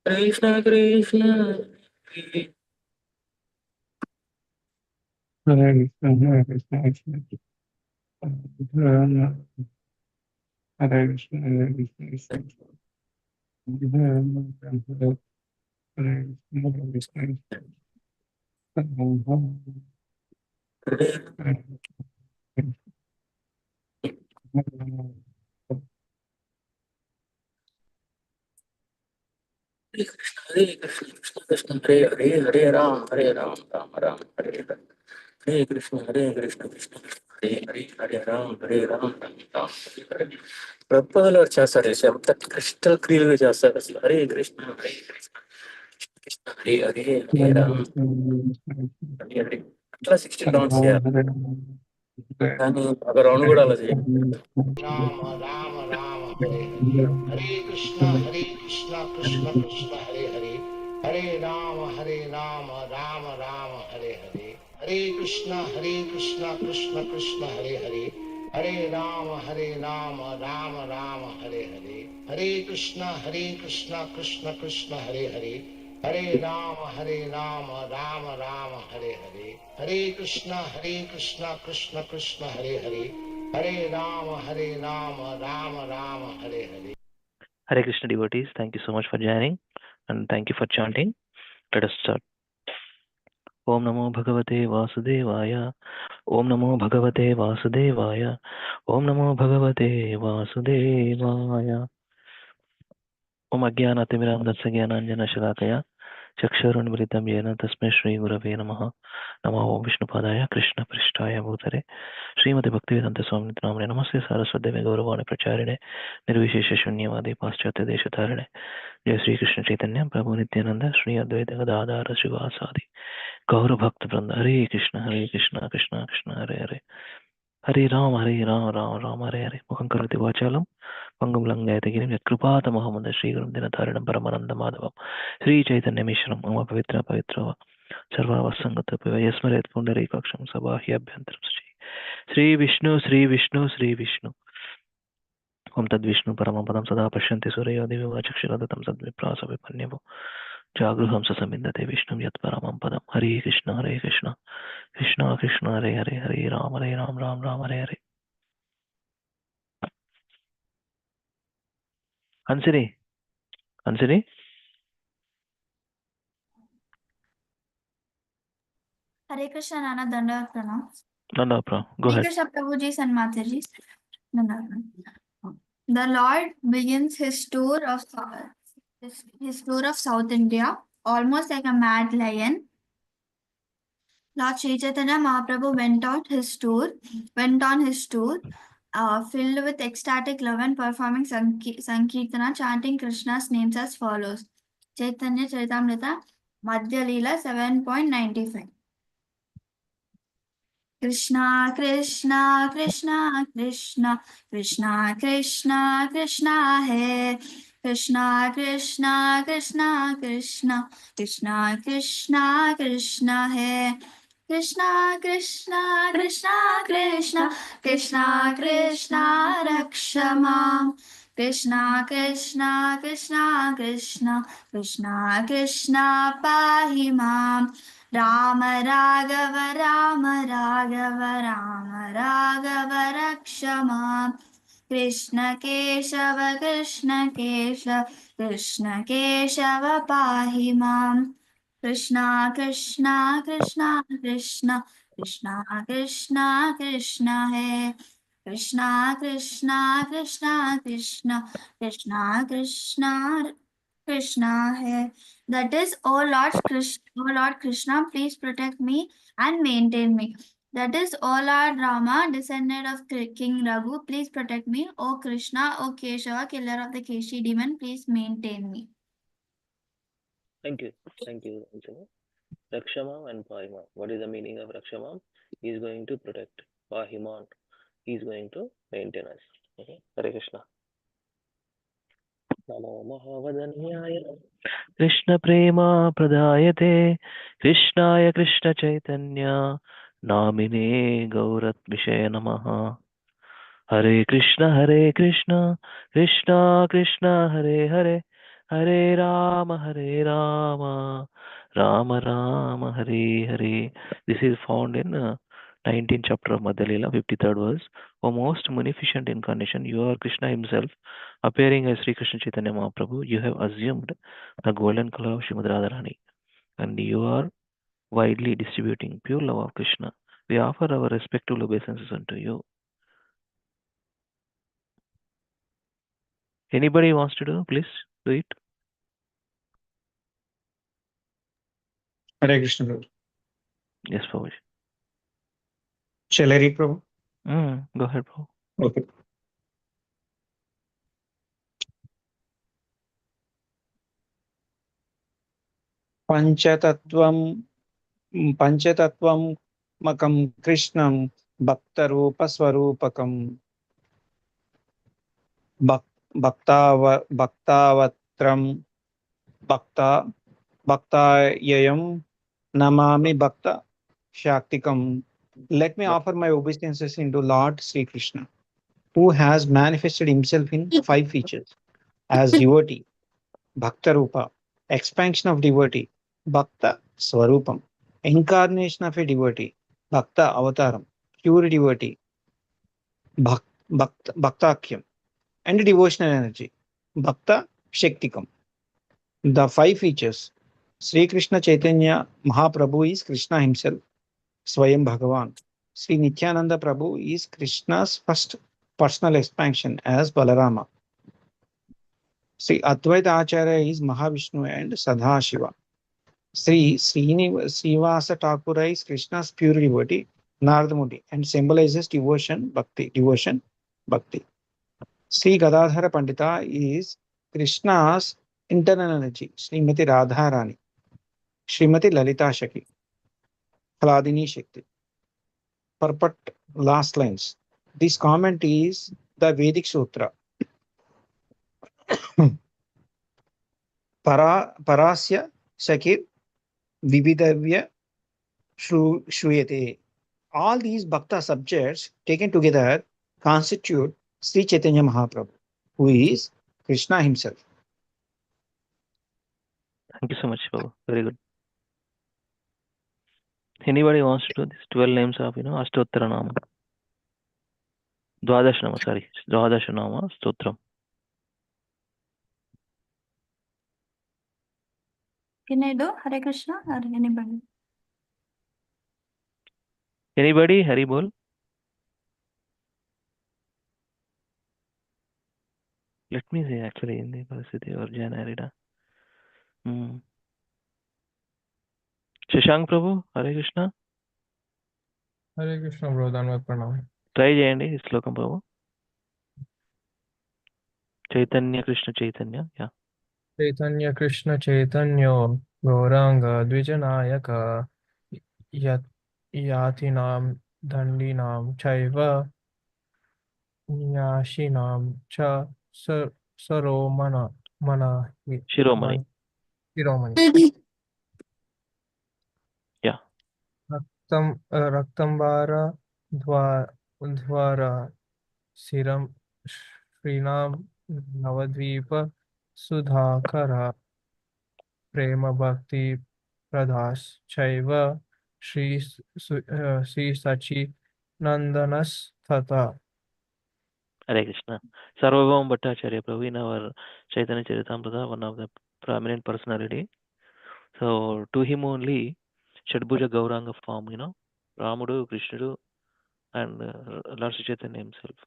Krishna Krishna Hare Krishna, Hare Krishna, Krishna Hare Krishna, Hare Krishna, Krishna Hare Krishna Krishna Hare Hare Hare Ram Ram Ram Hare Hare Hare Krishna Krishna Krishna Hare Hare Hare Ram Ram Ram Hare Hare proposal చేస్తారు ఎంత crystal clear గా చేస్తారు అసలు హరే కృష్ణ కృష్ణ హరే హరే హరే రామ్ హరే హరే అట్లా 16 rounds చేయాలి కానీ ఒక round కూడా అలా చేయాలి Ram Ram Ram Hare Hare Krishna Krishna Krishna Hare Hare Hare Ram Ram Ram Hare Hare Hare Krishna Krishna Krishna Hare Hare Hare Ram Ram Ram Hare Hare Hare Krishna Krishna Krishna Hare Hare Hare Ram Ram Ram Hare Hare Hare Krishna Krishna Krishna Hare Hare Hare Ram Ram Ram Hare Hare. Hare Krishna devotees, thank you so much for joining and thank you for chanting. Let us start. Om Namo Bhagavate Vasudevaya. Om Namo Bhagavate Vasudevaya. Om Namo Bhagavate Vasudevaya. Om Ajnanaatimirandasya Jnananjana Shalakaya Chakshurunmilitam Yena Tasmai Shri Gurave Namaha. Namo Om Vishnupadaya Krishna Prishtaya Bhutare Srimati Bhaktivedanta Swami Namane Namaste Saraswati Gauravani Pracharine Nirvishesha Shunyavadi Paschatya Deshatarine Jai Sri Krishna Chaitanya Prabhu Nityananda Sri Advaita Gadadhara Srivasadi Gaura Bhakta Vranda Hare Krishna Krishna Krishna Hare Hare Hare Ram Ram Ram Hare Hare Mukham Karati Vachalam Pangam Langayati Girim Yakrupata Muhammad Sri Gurum Dinataranam Paramananda Madhavam Sri Chaitanya Mishram Ama Pavitra Pavitrava Sarva Vasangata Piva Yasmaret Pundarikaksham Sabahya Abhyantaram Sri Vishnu Sri Vishnu Sri Vishnu Om Tad Vishnu Paramapadam Sada Pashyanti Surya Devi Vachakshiradatam Sadviprasa Vipanyavo Jagruham Sasamindate Vishnu Yat Paramam Padam Hare Krishna Krishna Krishna Hare Hare Hare Ram Ram Hare Hare Hansini Hare Krishna Nana Dandavat Pranam. Nanda go ahead. Hare Krishna Prabhuji and Mataji. The Lord begins his tour of South India almost like a mad lion. Lord Sri Chaitanya Mahaprabhu went on his tour, filled with ecstatic love and performing Sankirtana, chanting Krishna's names as follows. Chaitanya Charitamrita, Madhya Leela 7.95. Krishna Krishna Krishna Krishna Krishna Krishna Krishna Hai Krishna Krishna Krishna Krishna Krishna Krishna Krishna Hai Krishna Krishna Krishna Krishna Krishna Krishna Rakshamam Krishna Krishna Krishna Krishna Krishna Krishna Pahimam Rama Raghava Rama Raghava Rama Raghava Rakshama Krishna Keshava Krishna Keshava Krishna Keshava Pahimam Krishna Krishna Krishna Krishna Krishna Krishna Krishna Hai Krishna Krishna Krishna Krishna Krishna Krishna Krishna hai. That is, O Lord Krishna, please protect me and maintain me. That is, O Lord Rama, descendant of King Raghu, please protect me. O Krishna, O Keshava, killer of the Keshi demon, please maintain me. Thank you. Thank you, Anjana. Rakshamam and Pahimam. What is the meaning of Rakshamam? He is going to protect. Pahiman. He is going to maintain us. Okay. Hare Krishna. Namo Mahavadanyaya. Krishna Prema Pradayate. Krishnaya Krishna Chaitanya. Namine Gaurat Vishaya Namaha. Hare Krishna, Krishna Krishna, Hare Hare, Hare Rama, Rama Rama, Hare Hare. This is found in 19th chapter of Madhya Lila, 53rd verse. O most munificent incarnation, you are Krishna himself, appearing as Sri Krishna Chaitanya Mahaprabhu. You have assumed the golden color of Srimad Radharani, and you are widely distributing pure love of Krishna. We offer our respectful obeisances unto you. Anybody wants to do, please do it. Hare Krishna, Prabhu. Yes, Prabhu. Shall I read, Prabhu? Go ahead, Prabhu. Okay. Panchatattvam makam Krishnam bhaktarupa swarupakam bhaktavatram bhaktayayam namami bhakta shaktikam. Let me offer my obeisances into Lord Sri Krishna, who has manifested himself in 5 features as devotee, Bhakta Rupa, expansion of devotee, Bhakta Swarupam, incarnation of a devotee, Bhakta Avataram, pure devotee, Bhaktakyam, and devotional energy, Bhakta Shaktikam. The 5 features. Sri Krishna Chaitanya Mahaprabhu is Krishna himself, Swayam Bhagavan. Sri Nityananda Prabhu is Krishna's first personal expansion as Balarama. Sri Advaita Acharya is Mahavishnu and Sadhashiva. Srivasa Thakura is Krishna's pure devotee, Nardamudi, and symbolizes devotion, bhakti. Sri Gadadhara Pandita is Krishna's internal energy, Srimati Radharani, Srimati Lalita Shakti, Hladini Shakti. Purport last lines. This comment is the Vedic Sutra. Parasya Shakir Vividavya Shruyate. All these bhakta subjects taken together constitute Sri Chaitanya Mahaprabhu, who is Krishna himself. Thank you so much, Prabhu. Very good. Anybody wants to do this? 12 names of, Ashtottara Nama. Dwadash Nama, sorry. Dwadash Nama, Stotram. Can I do Hare Krishna or anybody? Anybody? Hari Bol? Let me see, actually, in the Parasiti or Janarida. Shashank Prabhu, Hare Krishna. Hare Krishna, bro. Dhanwad Pranam. Try చేయండి ఈ శ్లోకం ప్రభు. Chaitanya Krishna Chaitanya. Yeah. Chaitanya Krishna Chaitanya Gauranga Dvijanayaka Yatinam Dandinam Chaiva Nyashinam Cha Saromana Shiromani. Shiromani Yeah. Raktambara Dvara Siram Srinam Navadvipa Sudhakara Prema Bhakti Pradhas Chaiva Sri Sachi Nandanas Tata. Hare Krishna. Sarvabhauma Bhattacharya Prabhu in our Chaitanya Charitamrita, one of the prominent personality. So to him only Shadbhuja Gauranga form, Ramudu, Krishnudu and Lord Sri Chaitanya himself.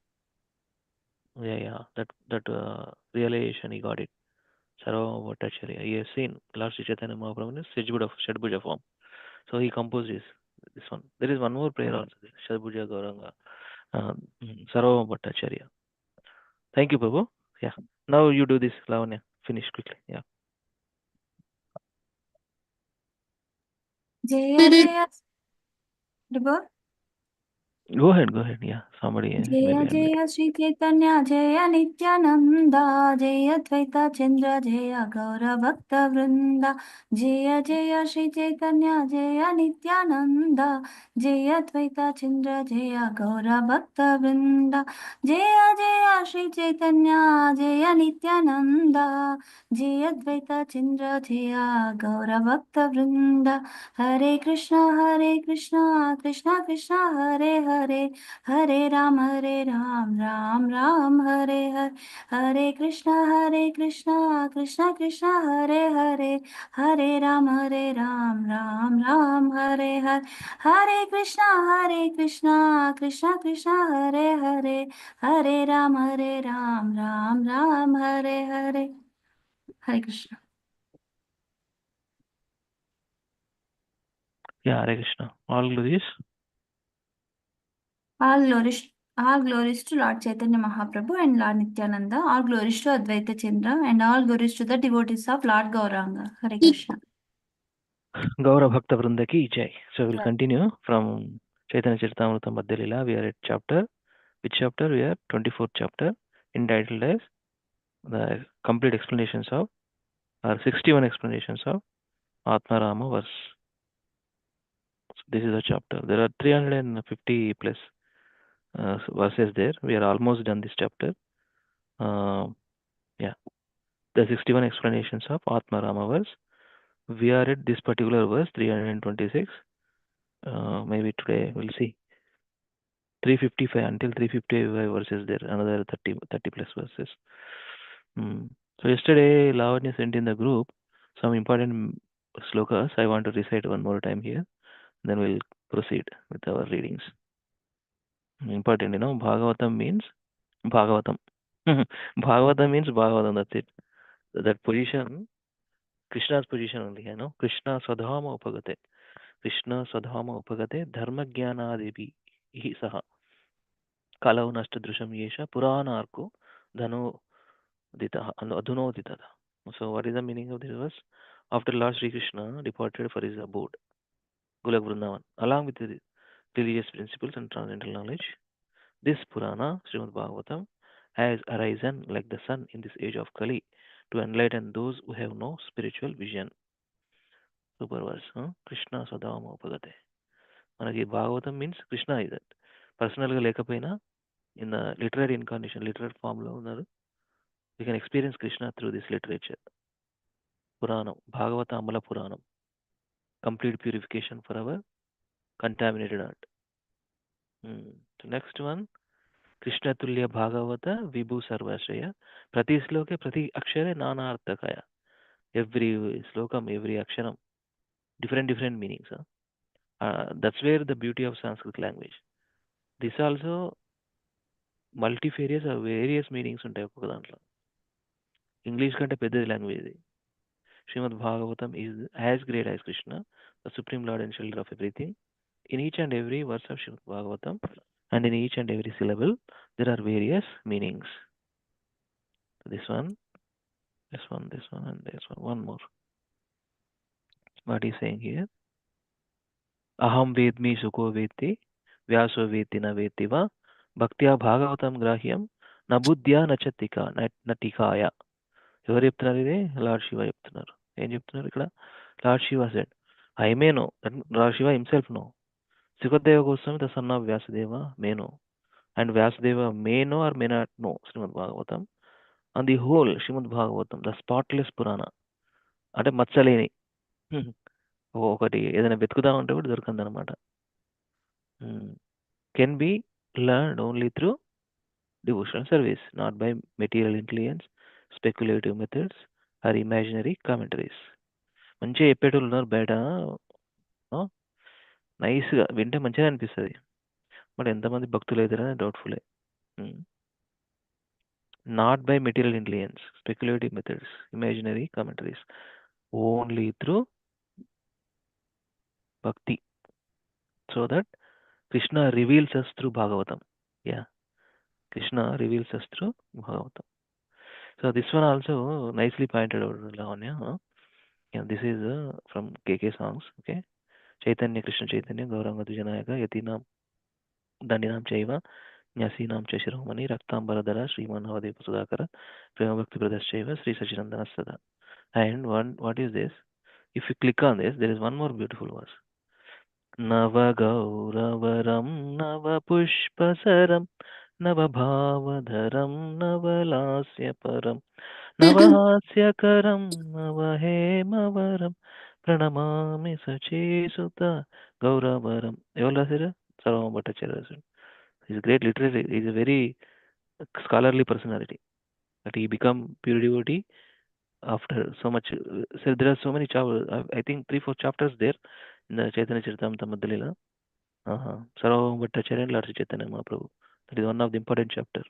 Yeah, that realization he got it. Sarva Bhattacharya. He has seen Lord Sri Chaitanya Mahaprabhu in Shadbhuja form. So he composed this one. There is one more prayer also, Shadbhuja Gauranga. Sarva Bhattacharya. Thank you, Prabhu. Yeah. Now you do this, Lavanya. Finish quickly. Yeah. Jaya Jaya. Debo? Go ahead. Yeah. Somebody जय maybe जय श्री चैतन्य जय नित्यानंद जय द्वैता चंद्र जय गौर भक्त वृंद जय जय श्री चैतन्य जय नित्यानंद जय द्वैता चंद्र जय गौर भक्त वृंद जय जय श्री चैतन्य जय नित्यानंद जय द्वैता चंद्र जय गौर भक्त वृंद हरे Krishna Krishna Krishna Hare Hare Hare Ram Ram Ram Hare Hare Hare Krishna Krishna Krishna Hare Hare Hare Ram Ram Ram Hare Hare Hare Krishna Krishna Krishna Hare Hare Hare Ram Ram Ram Hare Hare Hare Krishna. Yeah, Hare Krishna. All glories. All glories to Lord Chaitanya Mahaprabhu and Lord Nityananda. All glories to Advaita Chandra and all glories to the devotees of Lord Gauranga. Hare Krishna. Gaura Bhakta Vrinda ki jai. So we'll continue from Chaitanya Charitamrita Madhya Lila. We are at chapter. Which chapter? We are 24th chapter, entitled as the complete explanations of, or 61 explanations of Atma Rama verse. So this is a chapter. There are 350 plus verses there. We are almost done this chapter. Yeah, the 61 explanations of Atma Rama verse. We are at this particular verse 326. Maybe today we'll see 355 until 355 verses there. Another 30 plus verses. So yesterday Lavanya sent in the group some important slokas. I want to recite one more time here. Then we'll proceed with our readings. Important, Bhagavatam means Bhagavatam. Bhagavatam means Bhagavatam. That's it. That position, Krishna's position only, Krishna Sadhama Upagate. Krishna Sadhama Upagate Dharma Jnana Devi Saha. Kalau Nastadrusham Yesha Purana Arko Dhano Dita Adhuno Dita. So what is the meaning of this verse? After Lord Sri Krishna departed for his abode, Golok Vrindavan, along with the religious principles and transcendental knowledge, this Purana, Srimad Bhagavatam, has arisen like the sun in this age of Kali to enlighten those who have no spiritual vision. Super verse, Krishna Sadhama Upagate. Manaki Bhagavatam means Krishna is it. Personal ga lekapayina, in the literary incarnation, literary form lo unnaru, we can experience Krishna through this literature. Puranam, Bhagavata Amala Puranam. Complete purification for our contaminated heart. The next one, Krishna Tulya Bhagavata Vibhu Sarvashraya. Prati sloke, prati akshare nana arthakaya. Every slokam, every aksharam, different meanings. That's where the beauty of Sanskrit language. This also multifarious or various meanings ఉంటాయి ఒక్కొక్క దాంట్లో. English కంటే పెద్దది language ఇది. Srimad Bhagavatam is as great as Krishna, the supreme lord and shelter of everything. In each and every verse of Srimad Bhagavatam and in each and every syllable, there are various meanings. This one, and this one. One more. What is saying here? Aham vedmi sukho veti, vyaso veti na veti va, bhaktya bhagavatam grahyam, na buddhya na chatika, na tikaya. ఎవరు చెప్తున్నారు ఇది? Lord Shiva చెప్తున్నారు. ఏం చెప్తున్నారు ఇక్కడ? Lord Shiva said, I may know, Lord Shiva himself know. Sukadeva Goswami, the son of Vyasadeva, may know. And Vyasadeva may know or may not know Srimad Bhagavatam. On the whole, Srimad Bhagavatam, the spotless Purana, అంటే మచ్చలేని ఒకటి ఏదైనా వెతుకుతా ఉంటే కూడా దొరకంది అనమాట. Can be learned only through devotional service, not by material intelligence, speculative methods, or imaginary commentaries. మంచిగా చెప్పేటోళ్ళు ఉన్నారు బయట, నైస్గా వింటే మంచిగా అనిపిస్తుంది. బట్ ఎంతమంది భక్తులు అవుతారని డౌట్ఫుల్లే. Not by material intelligence, speculative methods, imaginary commentaries, only through bhakti, so that Krishna reveals us through Bhagavatam. Yeah, Krishna reveals us through Bhagavatam. So this one also nicely pointed out, Lavanya. Yeah, this is from KK songs. Okay, Chaitanya Krishna Chaitanya Gauranga Dujanayaka Yatinam Dandinam Chaiva Nyasinam Cheshiromani Raktambaradara Sriman Havadeva Sudhakara Prema Bhakti Pradashaiva Sri Sachidandana Sada. And what is this? If you click on this, there is one more beautiful verse. नवगौरवरं नवपुष्पसरं नवभावधरं नवलास्यपरं नवहास्यकरं नवहेमवरं ప్రణమామి సచేసుత గౌరవరం. ఎవరు రాశారు? సర్వమ భట్టాచార్య రాశారు. Is great literary, is a very scholarly personality. That he become pure devotee after so much. So there are so many chapters. I think 3-4 chapters there in the Chaitanya Charitamrita Madhya. Sarvabhauma Bhattacharya and Lord Sri Chaitanya Mahaprabhu. That is one of the important chapter.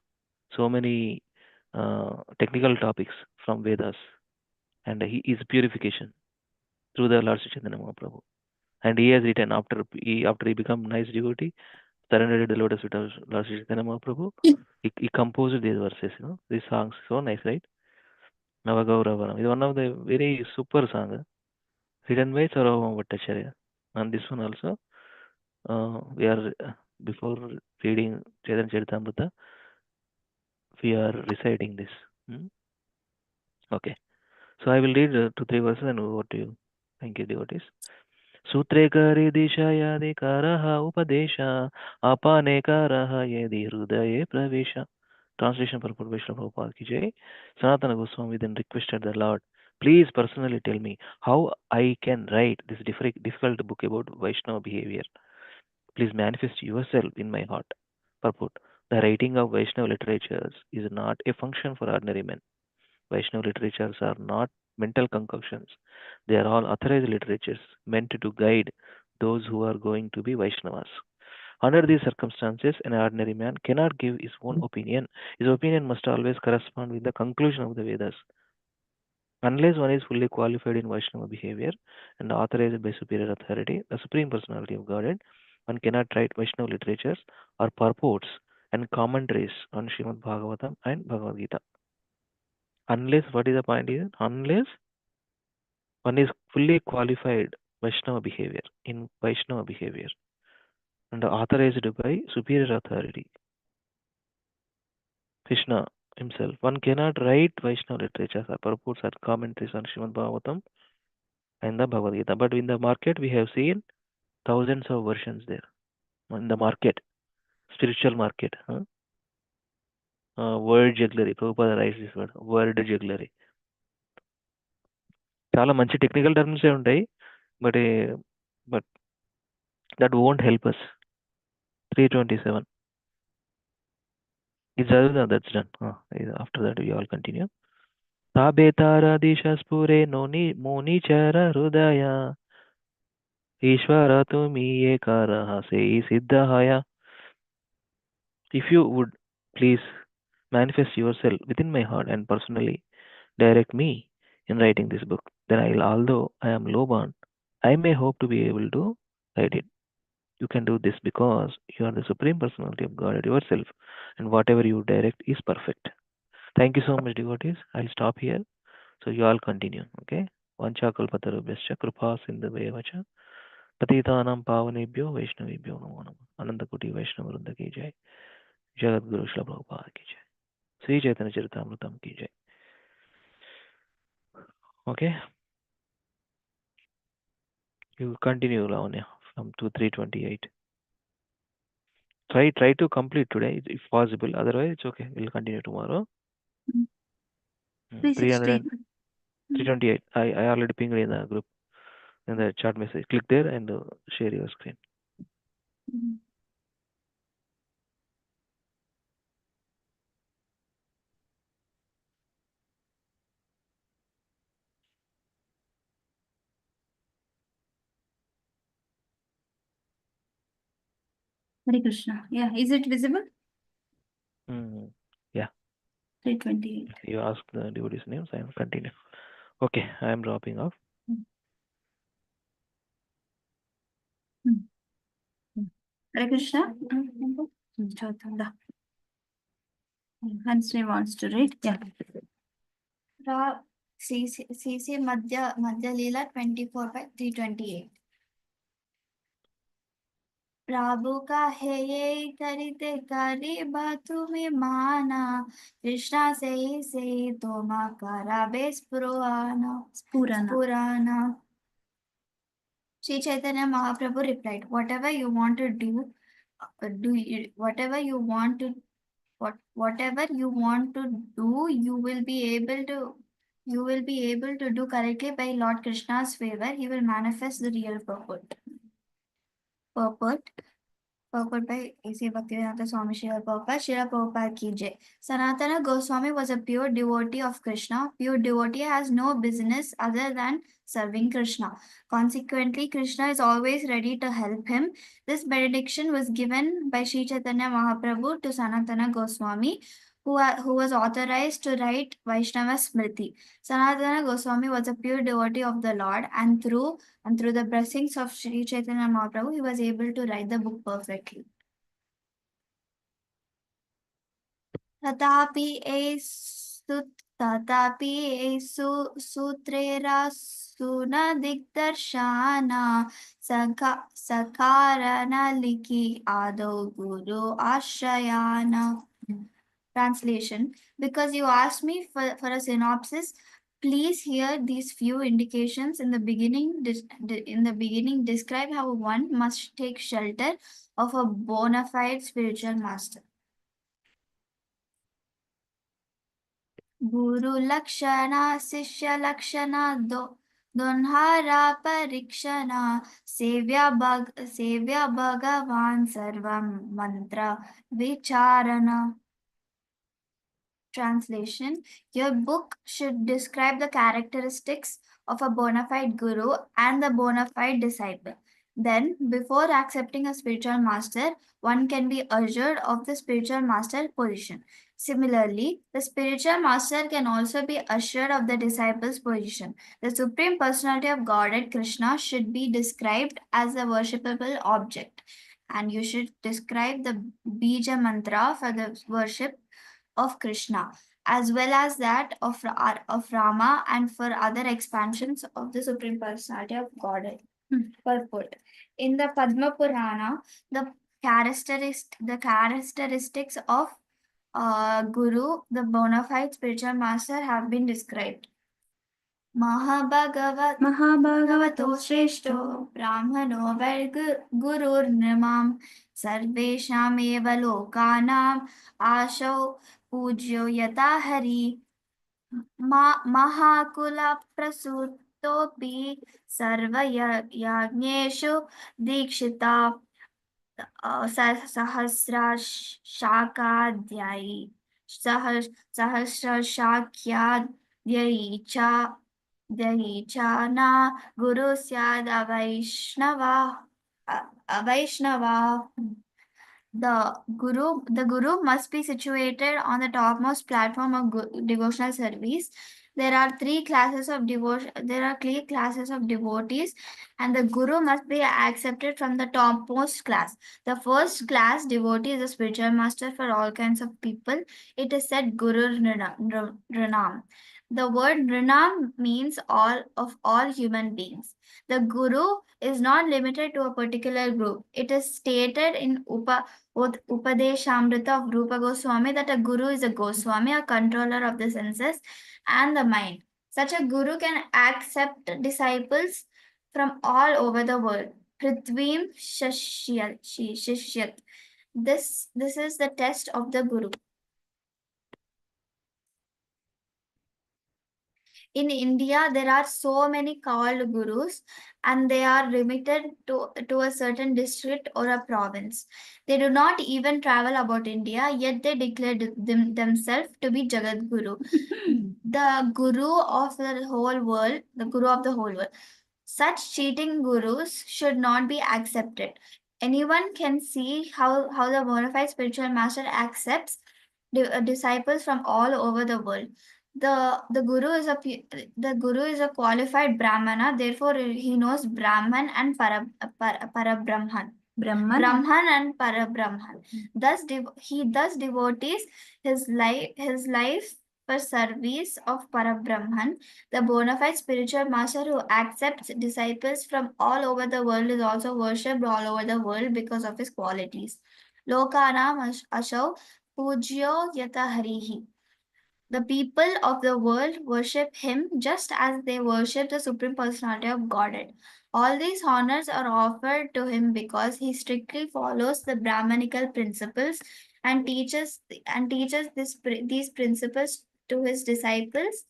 So many technical topics from Vedas, and he is purification through the Lord Sri Chaitanya Mahaprabhu. And he has written after he become nice devotee, surrendered the lotus feet of Lord Sri Chaitanya Mahaprabhu. He composed these verses, these songs. So nice, right? Navagauravaram. It's one of the very super song written by Sarvabhauma Bhattacharya. And this one also, we are before reading Chaitanya Charitamrita, we are reciting this. Okay, so I will read 2-3 verses and over to you. Thank you, devotees. सूत्रेकरे दिशायादिकारः उपदेश अपानेकारः यदि हृदये प्रवेश. Translation purport by Srila Prabhupada ki jai. Sanatana Goswami then requested the Lord, please personally tell me how I can write this difficult book about Vaishnava behavior. Please manifest yourself in my heart. Purport. The writing of Vaishnava literatures is not a function for ordinary men. Vaishnava literatures are not mental concoctions. They are all authorized literatures meant to guide those who are going to be Vaishnavas. Under these circumstances, an ordinary man cannot give his own opinion. His opinion must always correspond with the conclusion of the Vedas. Unless one is fully qualified in Vaishnava behavior and authorized by superior authority, the Supreme Personality of Godhead, one cannot write Vaishnava literatures or purports and commentaries on Srimad Bhagavatam and Bhagavad Gita. Unless, what is the point here? Unless one is fully qualified Vaishnava behavior, in Vaishnava behavior, and authorized by superior authority, Krishna himself, one cannot write Vaishnava literatures or purports or commentaries on Srimad Bhagavatam and the Bhagavad Gita. But in the market, we have seen thousands of versions there. In the market, spiritual market, word jugglery. Prabhupada writes this word, word jugglery. చాలా మంచి technical terms ఉంటాయి, but that won't help us. 327. It's done, that's done. After that, we all continue. Tabetaradisha spure moni chara hrudaya Ishvara tumi ekaraha sei siddhaya. If you would please manifest yourself within my heart and personally direct me in writing this book, then although I am low born, I may hope to be able to write it. You can do this because you are the Supreme Personality of God yourself, and whatever you direct is perfect. Thank you so much, devotees. I'll stop here. So you all continue. Okay? Vancha kalpatarubhyascha kripa sindhuvevacha पतितानां पावनेभ्यो वैष्णवेभ्यो नमो नमः. अनंत कोटि वैष्णव वृंद की जय. जगत गुरु श्री प्रभुपाद की जय. श्री चैतन्य चरितामृतम की जय. Okay, you continue, Lavanya, from 328. Try to complete today if possible. Otherwise, it's okay. We'll continue tomorrow. 316. 328. I already pinged in the group, in the chat message. Click there and share your screen. Hare Krishna. Yeah, is it visible? Yeah. 328. You asked the devotees' names. I will continue. Okay, I am dropping off. Hare Krishna. Hansri wants to read. Yeah. CC Madhya Leela 24/328. प्रभु का है ये करते करीबा तुम्हें माना कृष्णा से तो मा करा बेस पुराना. Sri Chaitanya Mahaprabhu replied, whatever you want to do, whatever you want to do, you will be able to do correctly by Lord Krishna's favor. He will manifest the real purport. Purport by A.C. Bhaktivedanta Swami Srila Prabhupada ki jai. Sanatana Goswami was a pure devotee of Krishna. Pure devotee has no business other than serving Krishna. Consequently, Krishna is always ready to help him. This benediction was given by Sri Chaitanya Mahaprabhu to Sanatana Goswami, who was authorized to write Vaishnava Smriti. Sanatana Goswami was a pure devotee of the Lord, and through the blessings of Sri Chaitanya Mahaprabhu, he was able to write the book perfectly. Tatapi esu sutrera suna digdarshana sakarana liki ado guru ashrayana. Translation: because you asked me for a synopsis, please hear these few indications in the beginning. Describe how one must take shelter of a bona fide spiritual master. Guru Lakshana, Sishya Lakshana, Donhara Parikshana, Sevya Bhagavan Sarvam Mantra Vicharana. Translation: your book should describe the characteristics of a bona fide guru and the bona fide disciple. Then, before accepting a spiritual master, one can be assured of the spiritual master position. Similarly, the spiritual master can also be assured of the disciple's position. The Supreme Personality of Godhead, Krishna, should be described as a worshipable object, and you should describe the Bija mantra for the worship of Krishna, as well as that of Rama, and for other expansions of the Supreme Personality of Godhead. Purport: in the Padma Purana, the characteristics of Guru, the bona fide spiritual master, have been described. Mahabhagavato Shreshto Brahmano Gurur Nirmam Sarvesham Eva Lokanam Asho Pujyo Yata Hari Mahakula Prasutopi Sarva Yagneshu Dikshita Sahasra Shakadhyai Sahasra Shakyadhyai Cha Dhyaichana Guru Syad Avaishnava. The guru must be situated on the topmost platform of devotional service. There are three classes of devotees, and the guru must be accepted from the topmost class. The first class devotee is a spiritual master for all kinds of people. It is said Guru Rinam. The word Rinam means all human beings. The guru is not limited to a particular group. It is stated in Upadeshamrita of Rupa Goswami that a guru is a Goswami, a controller of the senses and the mind. Such a guru can accept disciples from all over the world. Prithvim Shishyat. This is the test of the guru. In India, there are so many called gurus, and they are limited to a certain district or a province. They do not even travel about India, yet they declare themselves to be Jagat Guru, the guru of the whole world. Such cheating gurus should not be accepted. anyone can see how the bona fide spiritual master accepts disciples from all over the world. The guru is the guru is a qualified brahmana, therefore he knows Brahman and Parabrahman. Brahman and Parabrahman. Thus, he thus devotees his life for service of Parabrahman. The bona fide spiritual master who accepts disciples from all over the world is also worshipped all over the world because of his qualities. Lokanam Ashav Pujyo Yata Harihi. The people of the world worship him just as they worship the Supreme Personality of Godhead. All these honors are offered to him because he strictly follows the Brahmanical principles and teaches these principles to his disciples.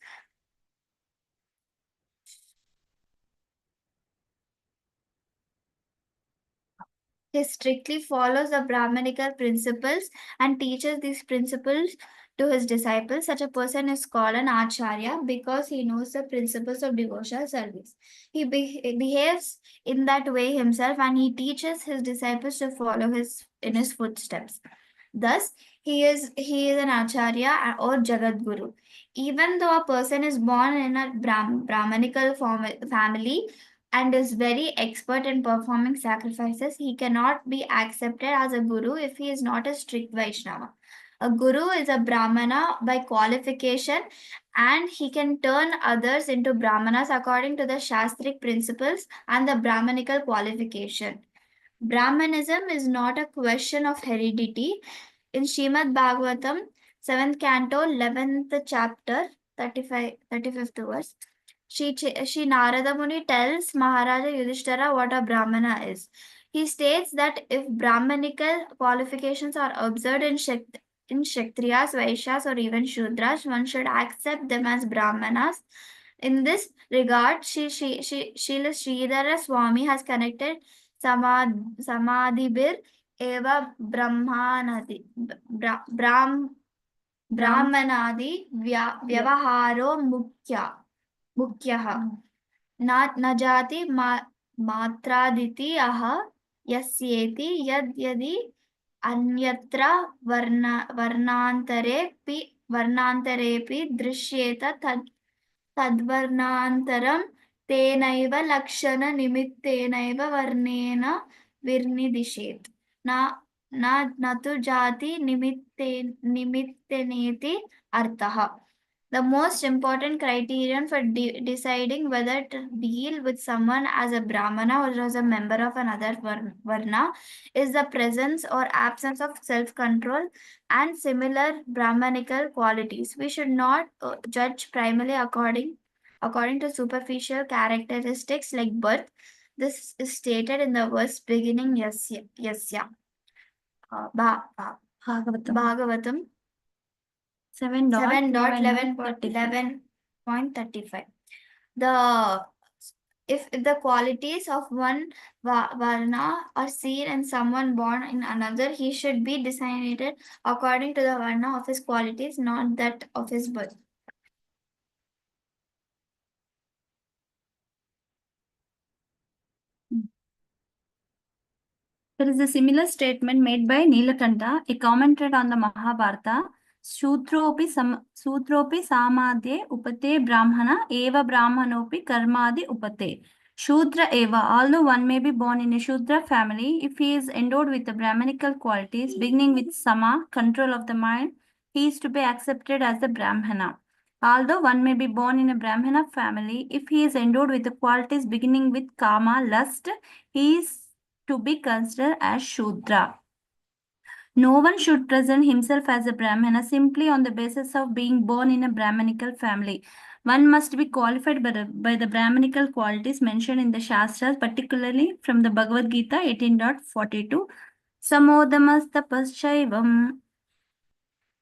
He strictly follows the Brahmanical principles and teaches these principles to his disciples. Such a person is called an Acharya because he knows the principles of devotional service. He behaves in that way himself and he teaches his disciples to follow in his footsteps. Thus, he is an Acharya or Jagat Guru. Even though a person is born in a Brahmanical family, and is very expert in performing sacrifices, he cannot be accepted as a guru if he is not a strict Vaishnava. A guru is a Brahmana by qualification and he can turn others into Brahmanas according to the Shastric principles and the Brahmanical qualification. Brahmanism is not a question of heredity. In Srimad Bhagavatam, 7th canto, 11th chapter, 35th verse, Shri Narada Muni tells Maharaja Yudhishthira what a Brahmana is. He states that if Brahmanical qualifications are observed in Kshatriyas, Vaishyas, or even Shudras, one should accept them as Brahmanas. In this regard, Srila Sridhara Swami has connected Samadhibir eva Brahmanadi Brahmanadi Vyavaharo Mukhyaha न जाति मात्रादिति अह यस्येति यद्यदि अन्यत्र वर्णान्तरेपि दृश्येत तद्वर्णान्तरं तेनैव लक्षणनिमित्तेनैव वर्णेन विर्निदिशेत् न तु जाति निमित्तेनेति अर्थः. The most important criterion for deciding whether to deal with someone as a Brahmana or as a member of another Varna is the presence or absence of self-control and similar Brahmanical qualities. We should not judge primarily according to superficial characteristics like birth. This is stated in the verse beginning Yasya. Bhagavatam 7.11.35. If the qualities of one Varna are seen in someone born in another, he should be designated according to the Varna of his qualities, not that of his birth. There is a similar statement made by Nilakanta, a commentator on the Mahabharata. Sutropi samadhe upate brahmana eva brahmanopi karmadi upate. Shudra eva, although one may be born in a Shudra family, if he is endowed with the Brahmanical qualities, beginning with sama, control of the mind, he is to be accepted as the Brahmana. Although one may be born in a Brahmana family, if he is endowed with the qualities beginning with kama, lust, he is to be considered as Shudra. No one should present himself as a Brahmana simply on the basis of being born in a Brahmanical family. One must be qualified by the Brahmanical qualities mentioned in the Shastras, particularly from the Bhagavad Gita 18.42. Samodamastapashaivam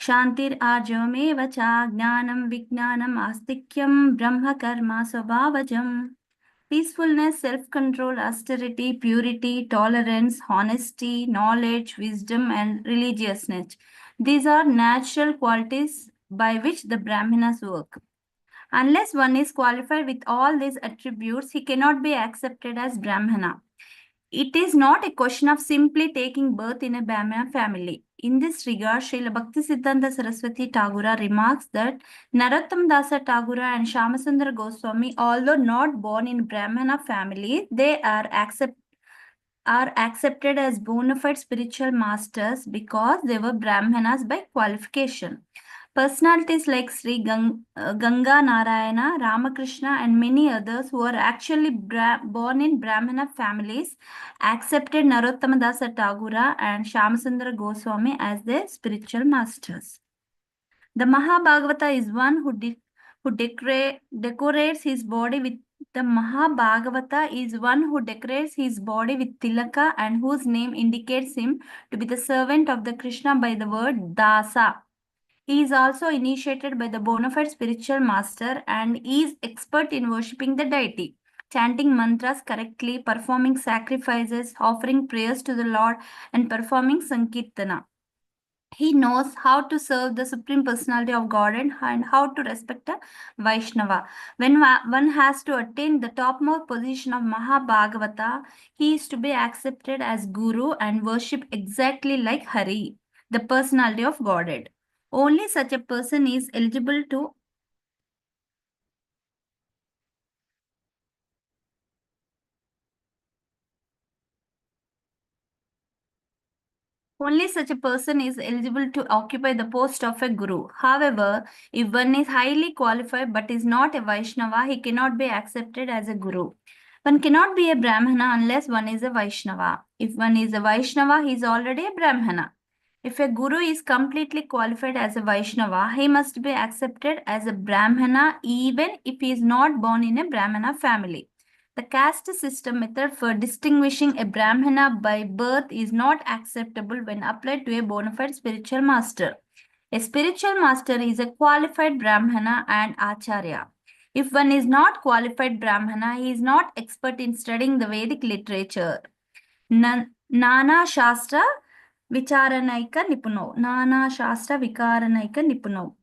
Shantir Arjameva cha Jnanam Vijnanam Astikyam Brahma Karma Swabhavajam. Peacefulness, self-control, austerity, purity, tolerance, honesty, knowledge, wisdom, and religiousness. These are natural qualities by which the Brahmanas work. Unless one is qualified with all these attributes, he cannot be accepted as Brahmana. It is not a question of simply taking birth in a Brahmana family. In this regard, Srila Bhaktisiddhanta Saraswati Tagore remarks that Narottam Dasa Tagore and Shyamasundara Goswami, although not born in Brahmana family, they are accepted as bona fide spiritual masters because they were Brahmanas by qualification. Personalities like Sri Ganga Narayana, Ramakrishna, and many others who are actually born in Brahmana families accepted Narottama Dasa Tagore and Shyamasundara Goswami as their spiritual masters. The Mahabhagavata is one who decorates his body with the Mahabhagavata is one who decorates his body with tilaka and whose name indicates him to be the servant of the Krishna by the word Dasa. He is also initiated by the bona fide spiritual master and is expert in worshipping the deity, chanting mantras correctly, performing sacrifices, offering prayers to the Lord, and performing Sankirtana. He knows how to serve the Supreme Personality of Godhead and how to respect a Vaishnava. When one has to attain the topmost position of Mahabhagavata, he is to be accepted as Guru and worshipped exactly like Hari, the personality of Godhead. Only such a person is eligible to Only such a person is eligible to occupy the post of a guru. However, if one is highly qualified but is not a Vaishnava, he cannot be accepted as a guru. One cannot be a Brahmana unless one is a Vaishnava. If one is a Vaishnava, he is already a Brahmana. If a guru is completely qualified as a Vaishnava, he must be accepted as a Brahmana even if he is not born in a Brahmana family. The caste system method for distinguishing a Brahmana by birth is not acceptable when applied to a bona fide spiritual master. A spiritual master is a qualified Brahmana and Acharya. If one is not qualified Brahmana, he is not expert in studying the Vedic literature. Nana Shastra Vicharanaika Nipuno. Nana Shastra Vikaranaika Nipuno.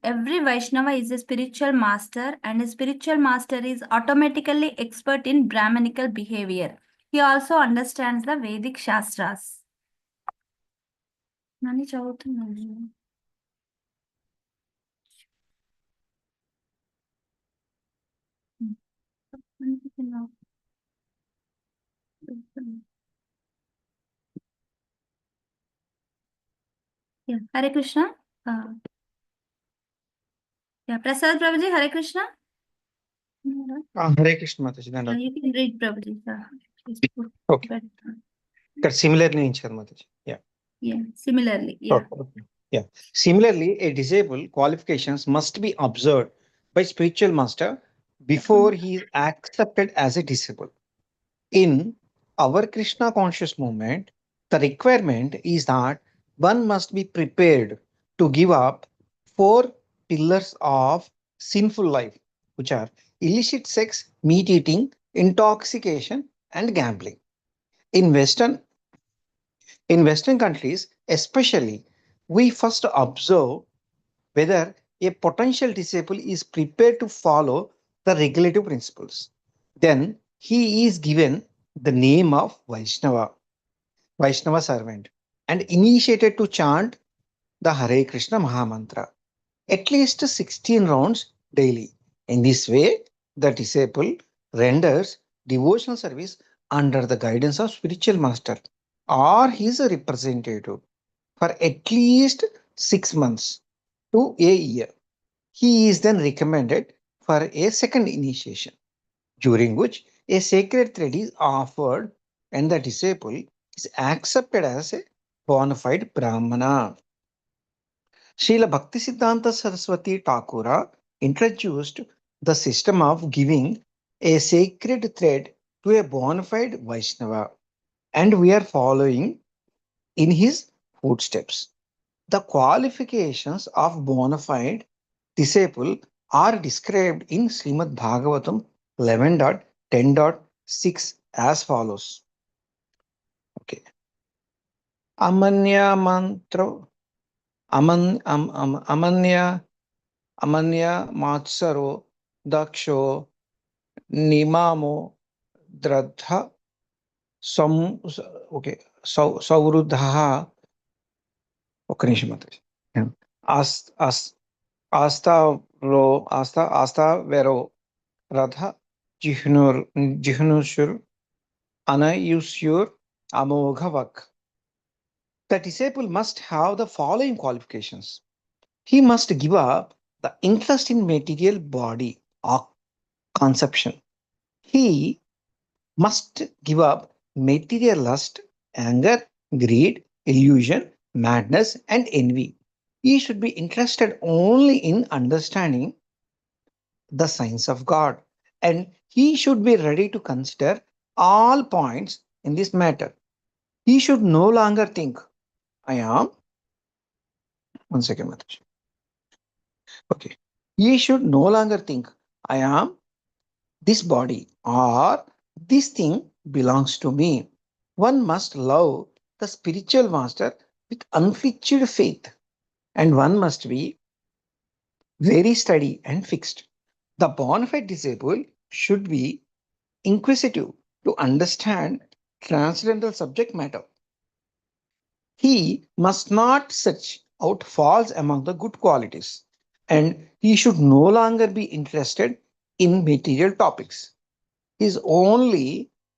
Every Vaishnava is a spiritual master, and a spiritual master is automatically expert in Brahmanical behavior. He also understands the Vedic Shastras. Nani చదువుతున్నాను. Yeah. Hare Krishna. Yeah, Prasad Prabhuji, Hare Krishna. Hare Krishna Mataji. You can read Prabhuji. Okay. Similarly in Mataji. Yeah, similarly. Yeah. Okay. Yeah. Similarly, a disabled qualifications must be observed by spiritual master before he is accepted as a disabled. In our Krishna conscious movement, the requirement is that one must be prepared to give up 4 pillars of sinful life, which are illicit sex, meat eating, intoxication, and gambling. In Western countries, especially, we first observe whether a potential disciple is prepared to follow the regulative principles. Then he is given the name of Vaishnava servant, and initiated to chant the Hare Krishna Mahamantra at least 16 rounds daily. In this way, the disciple renders devotional service under the guidance of spiritual master or his representative for at least 6 months to a year. He is then recommended for a second initiation, during which a sacred thread is offered and the disciple is accepted as a bona fide Brahmana. Srila Bhaktisiddhanta Saraswati Thakur introduced the system of giving a sacred thread to a bona fide Vaishnava, and we are following in his footsteps. The qualifications of bona fide disciple are described in Srimad Bhagavatam 11.10.6 as follows. Okay. Amanya mantra amanya matsaro daksho nimamo dradha some okay. So Savrudha. ఒక్క నిమిషం మాత్రం. ఆస్ ఆస్ ఆస్థా వెరో రథ జిహ్నుషుర్ anayusur amoghavak. The disciple must have the following qualifications. He must give up the interest in material body or conception. He must give up material lust, anger, greed, illusion, madness, and envy. He should be interested only in understanding the science of God, and he should be ready to consider all points in this matter. He should no longer think, I am. One second, Mataji. Okay. He should no longer think, I am this body or this thing belongs to me. One must love the spiritual master with unflinching faith, and one must be very steady and fixed. The bona fide disciple should be inquisitive to understand transcendental subject matter. He must not search out faults among the good qualities, and he should no longer be interested in material topics. His only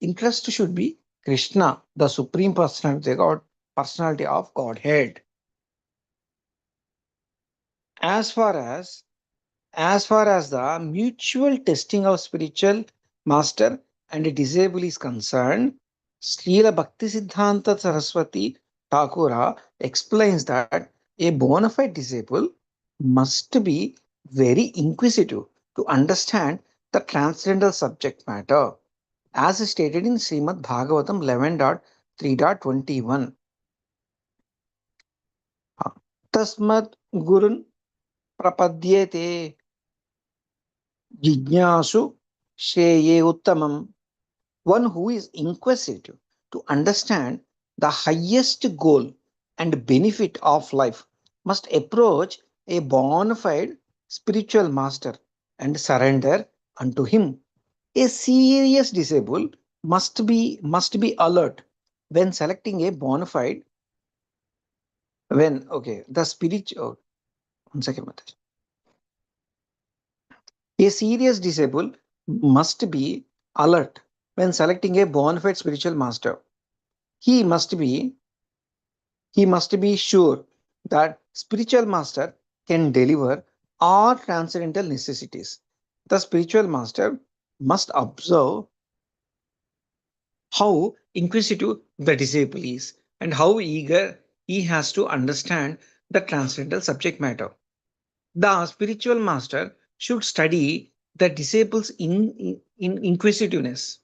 interest should be Krishna, the supreme personality of Godhead. As far as the mutual testing of spiritual master and disciple is concerned, Srila Bhaktisiddhanta Saraswati Thakura explains that a bona fide disciple must be very inquisitive to understand the transcendental subject matter, as stated in Srimad Bhagavatam 11.3.21. Tasmat Gurun Prapadyete Jijnasu Sheye Uttamam. One who is inquisitive to understand the highest goal and benefit of life must approach a bona fide spiritual master and surrender unto him. A serious disciple must be alert when selecting a bona fide the spiritual. One second, Mataji. A serious disciple must be alert when selecting a bona fide spiritual master. He must be sure that spiritual master can deliver all transcendental necessities. The spiritual master must observe how inquisitive the disciple is and how eager he has to understand the transcendental subject matter. The spiritual master should study the disciple's inquisitiveness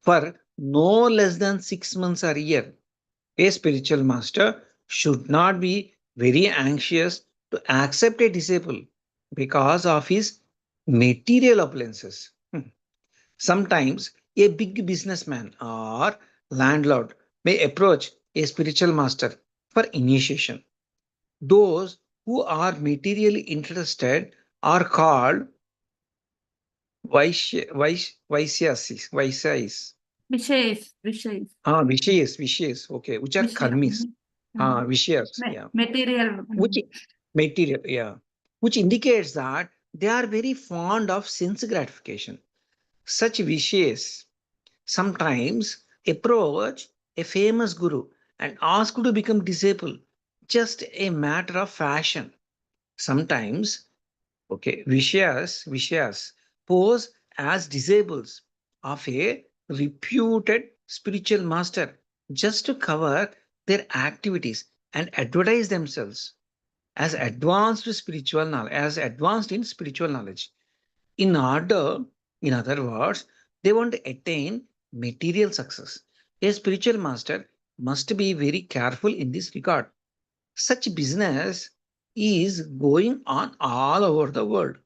for no less than 6 months or a year. A spiritual master should not be very anxious to accept a disciple because of his material opulences. Sometimes a big businessman or landlord may approach a spiritual master for initiation. Those who are materially interested are called Vaishyas. Vishayas, okay, which are karmis. Vishyas, yeah. Material. Material, yeah. Which indicates that they are very fond of sense gratification. Such Vishayas sometimes approach a famous guru and ask to become disciple, just a matter of fashion. Sometimes, Vishyas pose as disciples of a reputed spiritual master just to cover their activities and advertise themselves as advanced in spiritual knowledge. In other words, they want to attain material success. A spiritual master must be very careful in this regard. Such business is going on all over the world.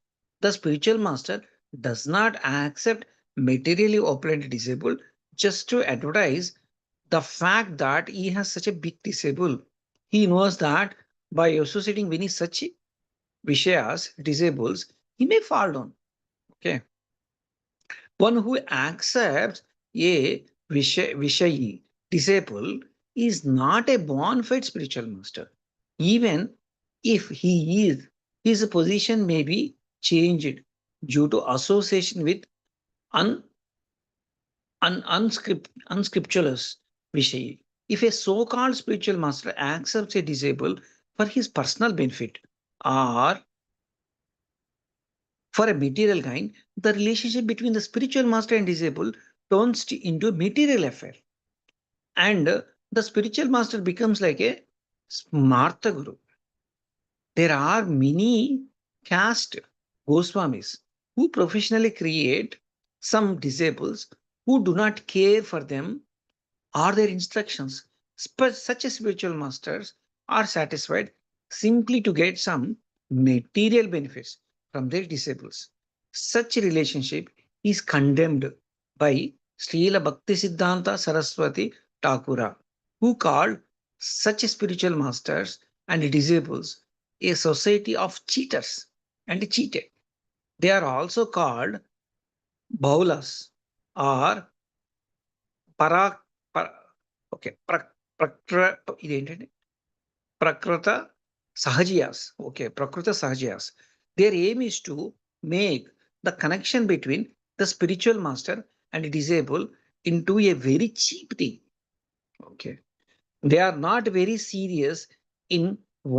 The spiritual master does not accept materially opulent disciple just to advertise the fact that he has such a big disciple. He knows that by associating many such Vishayas, disciples, he may fall down. Okay. One who accepts a Vishayi, disciple, is not a bona fide spiritual master. Even if he is, his position may be changed due to association with un, unscripturous Vishayi. If a so-called spiritual master accepts a disciple for his personal benefit or for a material gain, the relationship between the spiritual master and disciple turns into a material affair. And the spiritual master becomes like a smarta guru. There are many caste Goswamis who professionally create some disciples who do not care for them or their instructions. Such as spiritual masters are satisfied simply to get some material benefits from their disciples. Such a relationship is condemned by Srila Bhaktisiddhanta Saraswati Thakura, who called such spiritual masters and disciples a society of cheaters and cheated. They are also called baulas or para, para okay, ఇదేంటంటే Prakrit సహజీయాస్. Okay, prakruta sahajiyas. Their aim is to make the connection between the spiritual master and disciple into a very cheap thing. Okay, they are not very serious in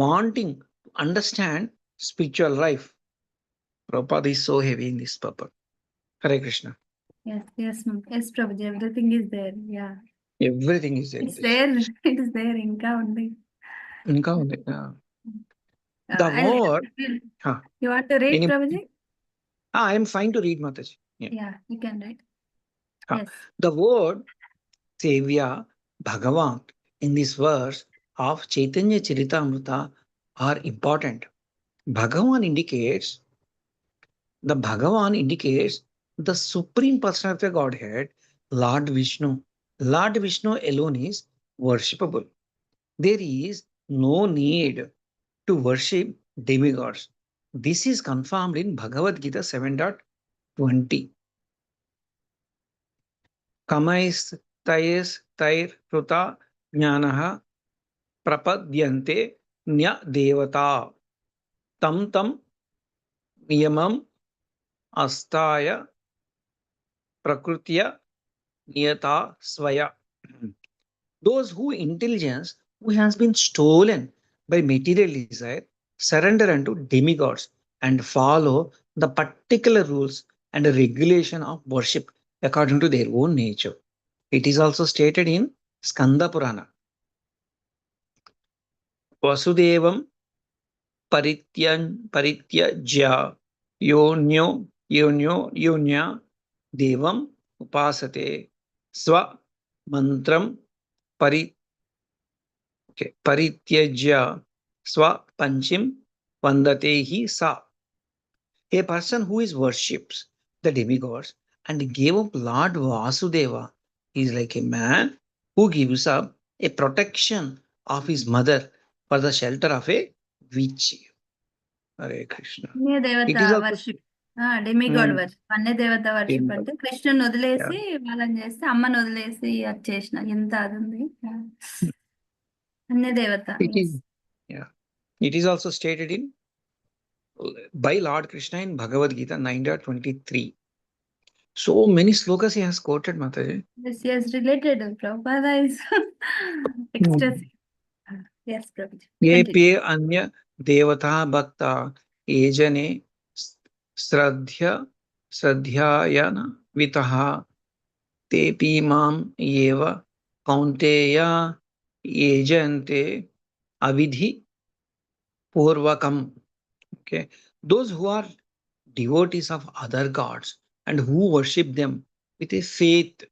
wanting to understand spiritual life. Prabhupada is so heavy in this purpose. Hare Krishna. Yes, ma'am. Yes, Prabhuji, everything is there. Yeah. Everything is there. It's there. It is there. Inka undi. ఇంకా ఉంది. The I'll word. Huh. You want to read, Any- Prabhuji? I am fine to read, Mataji. Yeah, you can read. Ah. Yes. The word Sevya, Bhagavan in this verse of Chaitanya Charitamrita are important. Bhagavan indicates the Supreme Personality of Godhead, Lord Vishnu. Lord Vishnu alone is worshipable. There is no need to worship demigods. This is confirmed in Bhagavad Gita 7.20. Kamaistair-tair-kruta jnanaha prapadyante nya devata tam tam niyamam astaya prakrutya niyata svaya. Those who intelligence who has been stolen by material desire surrender unto demigods and follow the particular rules and regulation of worship according to their own nature. It is also stated in Skanda Purana. Vasudevam parityajya yonya devam upasate swa mantram parityajya swa panchim vandate hi sa. A person who is worships the demigods and gave up Lord Vasudeva is like a man who gives up a protection of his mother for the shelter of a witch. Hare Krishna. अन्य It देवता is also worship demigod Hmm. Worship అన్య దేవత worship Demigod. అంటే కృష్ణుని వదిలేసి వాళ్ళని చేస్తే అమ్మని వదిలేసి అది చేసిన ఎంత అది ఉంది అన్య దేవత It is, yeah. It is also stated in by Lord Krishna in Bhagavad Gita 9.23. So many slokas he has quoted, Mataji. yes related Prabhupada is expressive. Yes, Prabhuji. ये Continue. पे अन्य देवता भक्ता ये जने श्रद्धायन वितः तेपि माम एव कौन्तेय येजन्ते अविधि पूर्वकम. Okay, those who are devotees of other gods and who worship them with a faith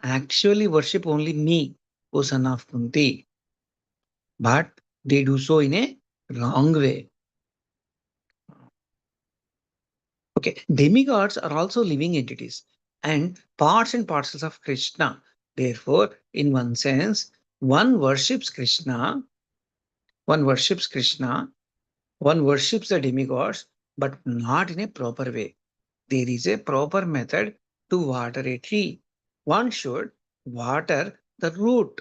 actually worship only me, O son of Kunti, but they do so in a wrong way. Okay, demigods are also living entities and parcels of Krishna. Therefore, in one sense, one worships the demigods, but not in a proper way. There is a proper method to water a tree. One should water the root.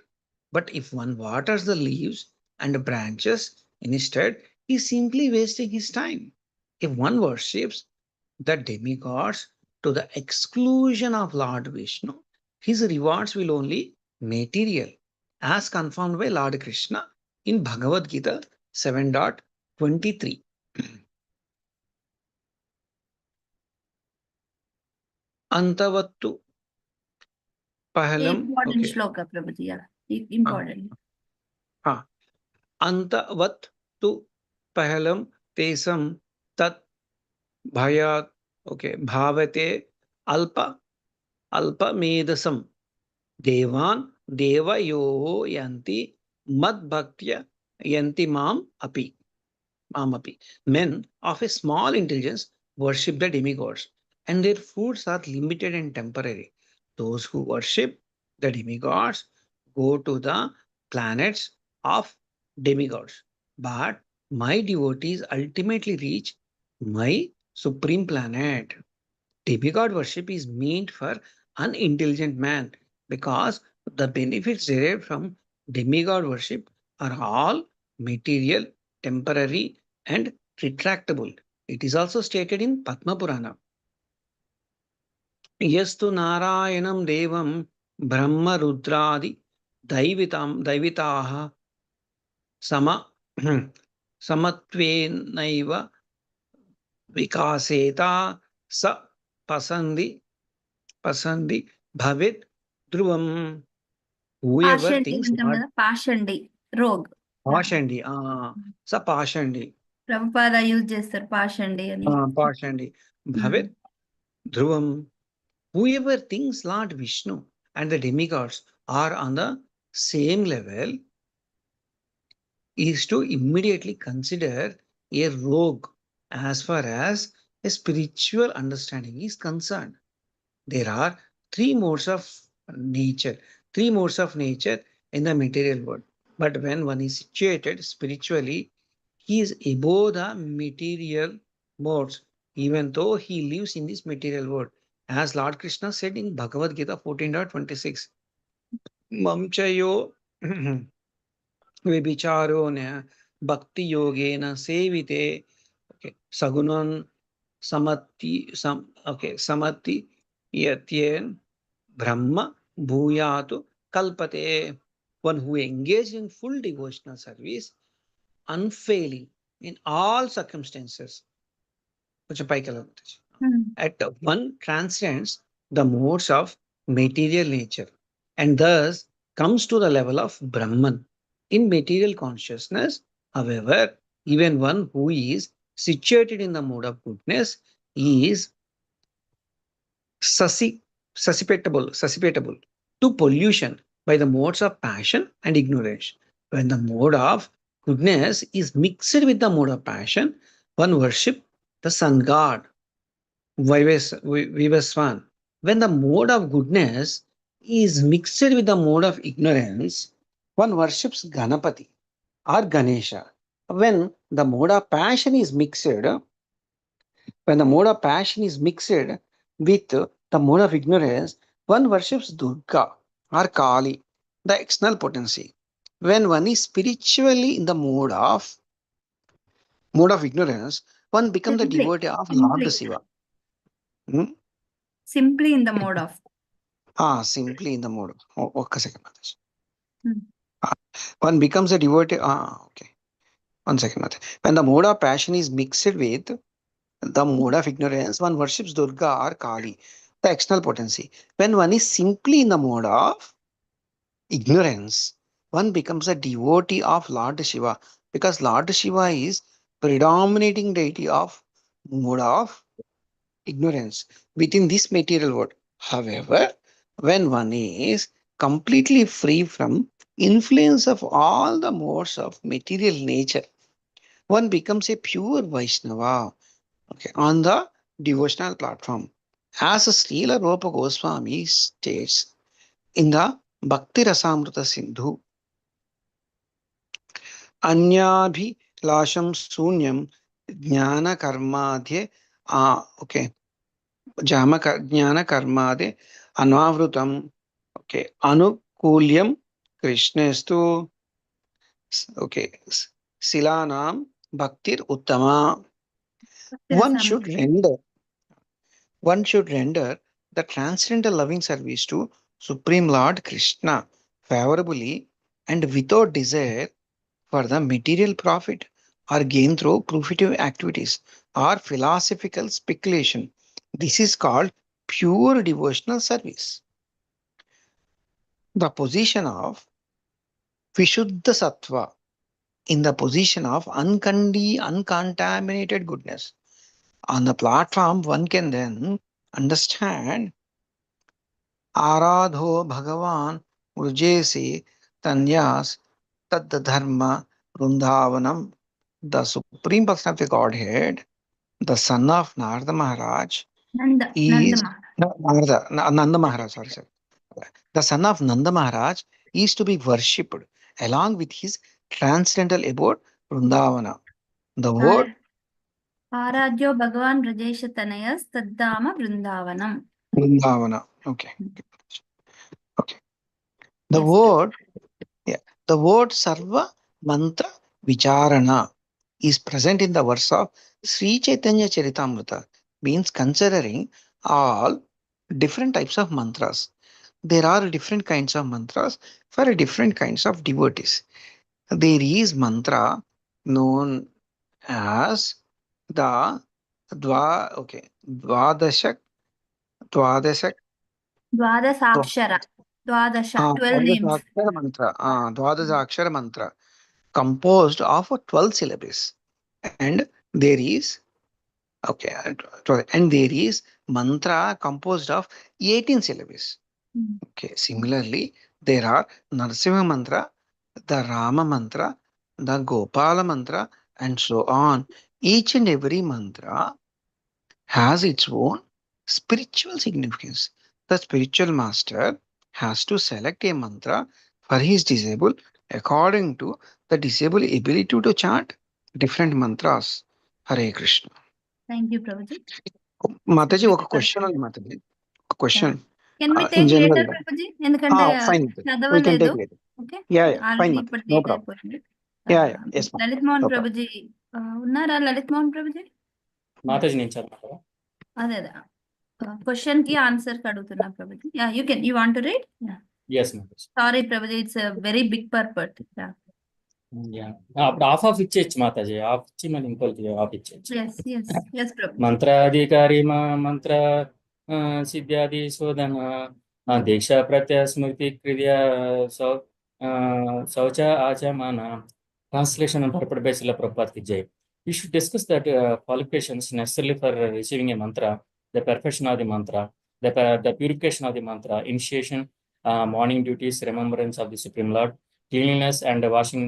But if one waters the leaves and branches instead, he is simply wasting his time. If one worships the demigods to the exclusion of Lord Vishnu, his rewards will only material, as confirmed by Lord Krishna in Bhagavad Gita 7.23. Antavattu Pahalam. Important Okay. shloka, Prabhuji. Yeah, important. Antavat tu Pahalam Tesam Tat Bhayat. Okay. Bhavate Alpa Medasam Devan Devayo Yanti Mad Bhaktya Yanti Mam api. Men of a small intelligence worship the demigods, and their foods are limited and temporary. Those who worship the demigods go to the planets of demigods. But my devotees ultimately reach my supreme planet. Demigod worship is meant for unintelligent man because the benefits derived from demigod worship are all material, temporary, and retractable. It is also stated in Padma Purana. Yastu Narayanam Devam Brahma Rudradi Daivitaha Sama Samatvenaiva Vikaseta Sa Pasandi Bhavit Dhruvam. Whoever Pashandi thinks antam Lord kada, Pashandi, rogue. Pashandi, sa Pashandi, Prabhupada use చేస్తారు Pashandi అని. Pashandi, Bhavit Dhruvam. Whoever thinks Lord Vishnu and the demigods are on the same level is to immediately consider a rogue as far as a spiritual understanding is concerned. There are three modes of nature, in the material world. But when one is situated spiritually, he is above the material modes, even though he lives in this material world. As Lord Krishna said in Bhagavad Gita 14.26, Mamchayo Vibicharo Bhakti Yogena Sevite, okay, Sagunan Samati Yatyen Brahma Bhuyatu Kalpate. One who engaged in full devotional service, unfailing in all circumstances. At one transcends the modes of material nature and thus comes to the level of Brahman. In material consciousness, however, even one who is situated in the mode of goodness is susceptible to pollution by the modes of passion and ignorance. When the mode of goodness is mixed with the mode of passion, one worship the sun god, Vivaswan. When the mode of goodness is mixed with the mode of ignorance, one worships Ganapati or Ganesha. When the mode of passion is mixed, with the mode of ignorance, one worships Durga or Kali, the external potency. When one is spiritually in the mode of ignorance, one becomes the devotee of Lord Shiva. Simply in the mode of. Simply in the mode of. Okay, second. One becomes a devotee. Okay. 1 second. When the mode of passion is mixed with the mode of ignorance, one worships Durga or Kali, the external potency. When one is simply in the mode of ignorance, one becomes a devotee of Lord Shiva because Lord Shiva is predominating deity of mode of ignorance within this material world. However, when one is completely free from influence of all the modes of material nature, one becomes a pure Vaishnava, okay, on the devotional platform. As Srila Rupa Goswami states in the Bhakti Rasamrita Sindhu, Anyabhilasham Sunyam Jnana Karmadhye, okay, Jnana Karmade Anavrutam, Okay. Anukulyam Krishnestu. Okay. Silanam Bhaktir Uttama. One should render the transcendental loving service to Supreme Lord Krishna favorably and without desire for the material profit or gain through profitable activities or philosophical speculation. This is called pure devotional service. The position of Vishuddha Sattva in the position of uncontaminated goodness. On the platform, one can then understand Aradho Bhagavan Urjesi Tanyas Tad Dharma Rundavanam. The Supreme Person of the Godhead, the son of Narada Maharaj, Nanda is Maharaj. Nanda Maharaj, sorry. The son of Nanda Maharaj is to be worshipped along with his transcendental abode Vrindavana. The word Aradhyo Bhagavan Rajesha Tanayas Taddama Vrindavanam. Vrindavana. Okay. Okay. The Yes, word, yeah, the word Sarva Mantra Vicharana is present in the verse of Sri Chaitanya Charitamrita, means considering all different types of mantras. There are different kinds of mantras for different kinds of devotees. There is mantra known as the Dvadashak, Dvadashak, Dvadasakshara. Dvadasha, 12 names. Dvadashakshara mantra composed of 12 syllables. And there is, okay, and there is mantra composed of 18 syllables. Okay, similarly, there are Narasimha mantra, the Rama mantra, the Gopala mantra, and so on. Each and every mantra has its own spiritual significance. The spiritual master has to select a mantra for his disabled according to the disabled ability to chant different mantras. Hare Krishna. Thank you, Prabhuji. Mataji, ఒక question ఉంది Mataji. ఒక question Can we in take later, general. Prabhuji? ఎందుకంటే Fine. We can చదవలేదు. take later. Okay Yeah, fine, already Mataji. ఇప్పుడు No late problem. అయిపోయింది. Yeah, yes, ma'am. Lalit Mohan No problem. Prabhuji ఉన్నారా? లలిత్ మోహన్ ప్రభుజీ మాతాజీ నేను చదవమంటారా? అదే క్వశ్చన్ కి ఆన్సర్ అడుగుతున్నా Prabhuji. You want to read? Yes Mataji. Sorry Prabhuji, it's very big పర్పట్. అప్పుడు ఆఫ్ ఇచ్చేయచ్చు మాతాజీ. ఆఫ్ ఇచ్చి మళ్ళీ ఇంకోటి ఆఫ్ ఇచ్చేయచ్చు. ఎస్ ప్రభుజీ. మంత్రాధికారి మంత్ర సిద్ధ్యాది శోధన దీక్ష ప్రత్య స్మృతి క్రియ శౌచ ఆచమన. Translation and purport by Srila Prabhupada ki jai. We should discuss that qualifications necessarily for receiving a mantra, the perfection of the mantra, the purification of the mantra, initiation, morning duties, remembrance of the Supreme Lord, cleanliness, and washing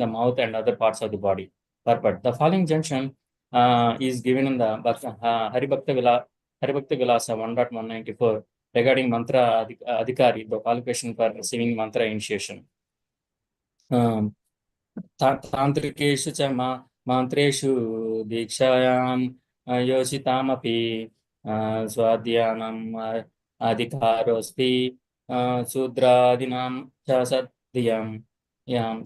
the mouth and other parts of the body. Purport. The following junction is given in the Haribhakta Vilasa 1.194 regarding mantra adhikari, the qualification for receiving mantra initiation. तांत्रिकेषु च मंत्रेषु दीक्षायां योषितामपि स्वाध्यानम् अधिकारोऽस्ति शूद्रादीनां च सद्यम्.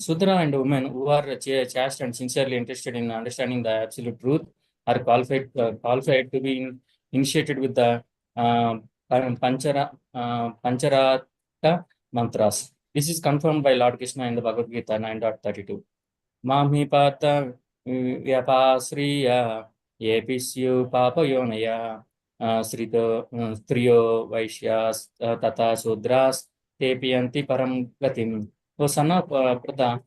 Sudra and women who are chaste and sincerely interested in understanding the absolute truth are qualified to be initiated with the Pancharata mantras. This is confirmed by Lord Krishna in the Bhagavad Gita 9.32. Mami pata vyapasriya yepisyu papayonaya striyo vaishyas tata sudras tepiyanti param gatim. O son of Pratha,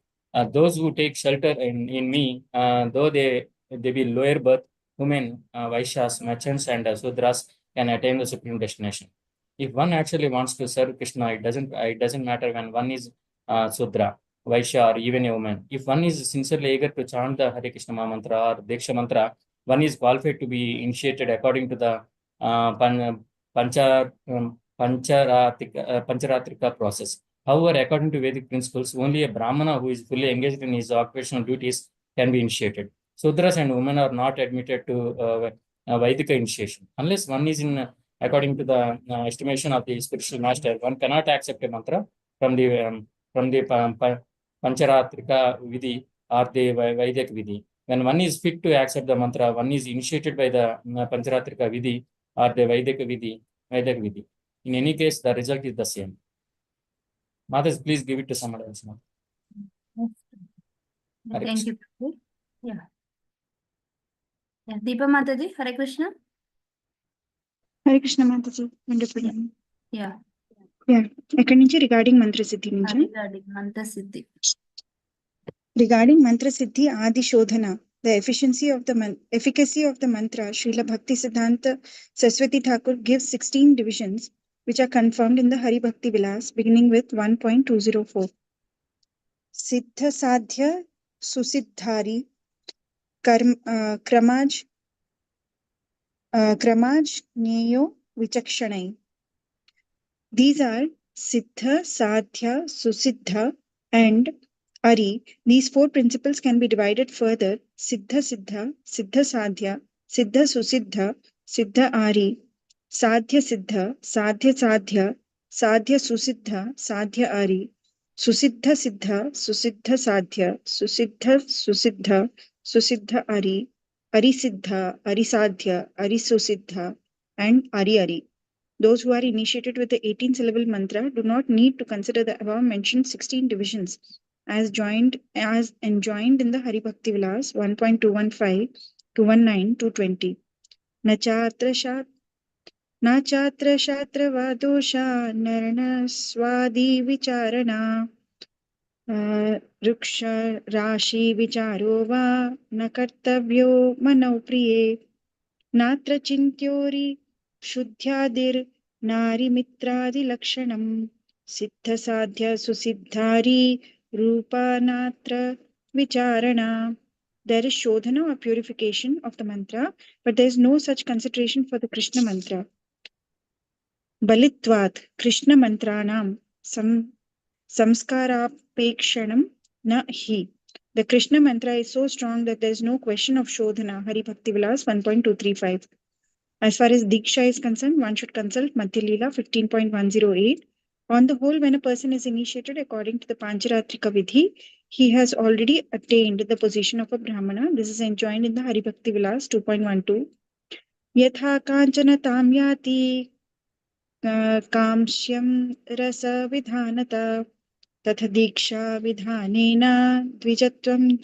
those who take shelter in me, though they be lower birth, women, Vaishyas, merchants, and Sudras can attain the supreme destination. If one actually wants to serve Krishna, it doesn't matter when one is Sudra, Vaishya, or even a woman. If one is sincerely eager to chant the Hare Krishna mantra or Deksha mantra, one is qualified to be initiated according to the Pancharatrika process. However, according to Vedic principles, only a Brahmana who is fully engaged in his occupational duties can be initiated. Sudras and women are not admitted to Vaidika initiation. Unless one is in according to the estimation of the spiritual master, one cannot accept a mantra from the Pancharatrika Vidhi or the Vaidik Vidhi. When one is fit to accept the mantra, one is initiated by the Pancharatrika Vidhi or the Vaidik Vidhi. In any case, the result is the same. Mothers, please give it to someone else now. Thank you. Yeah. Deepa Mataji, Hare Krishna. Hare Krishna Mataji. Wonderful. Yeah. Yeah. Ekkadi nunchi regarding mantra siddhi nunchi. Regarding mantra siddhi. Regarding mantra siddhi adi shodhana, the efficacy of the mantra, Srila Bhakti Siddhanta Saraswati Thakur gives 16 divisions which are confirmed in the Hari Bhakti Vilas, beginning with 1.204. Siddha Sadhya Susiddhari Kramaj Jneyo Vichakshanai. These are Siddha, Sadhya, Susiddha, and Ari. These four principles can be divided further: Siddha Siddha, Siddha Sadhya, Siddha Susiddha, Siddha Ari, Sadhya Siddha, Sadhya Sadhya, Sadhya Susiddha, Sadhya Ari, Susiddha Siddha, Susiddha Sadhya, Susiddha Susiddha, Susiddha Ari, Ari Siddha, Ari Sadhya, Ari Susiddha, and Ari Ari. Those who are initiated with the 18-syllable mantra do not need to consider the above-mentioned 16 divisions as enjoined in the Hari Bhakti Vilas 1.215, 219, 220. Nachatra shatra vadosha narana swadi vicharana ruksha rashi vicharo va nakartavyo mano priye natra chintyori शुद्ध्यादिर नारी मित्रादि लक्षणम सिद्ध साध्य सुसिद्धारी रूपानात्र vicharana. There is shodhana or purification of the mantra, but there is no such consideration for the Krishna mantra. Balitvat Krishna mantranam samskarapekshanam na hi. The Krishna mantra is so strong that there is no question of shodhana. Hari Bhakti Vilas 1.235. As far as Diksha is concerned, one should consult Madhya Leela 15.108. On the whole, when a person is initiated according to the Pancharatrika Vidhi, he has already attained the position of a Brahmana. This is enjoined in the Hari Bhakti Vilas 2.12. Yatha kanchana tamyati kamshyam rasa vidhanata tatha diksha vidhanena dvijatvam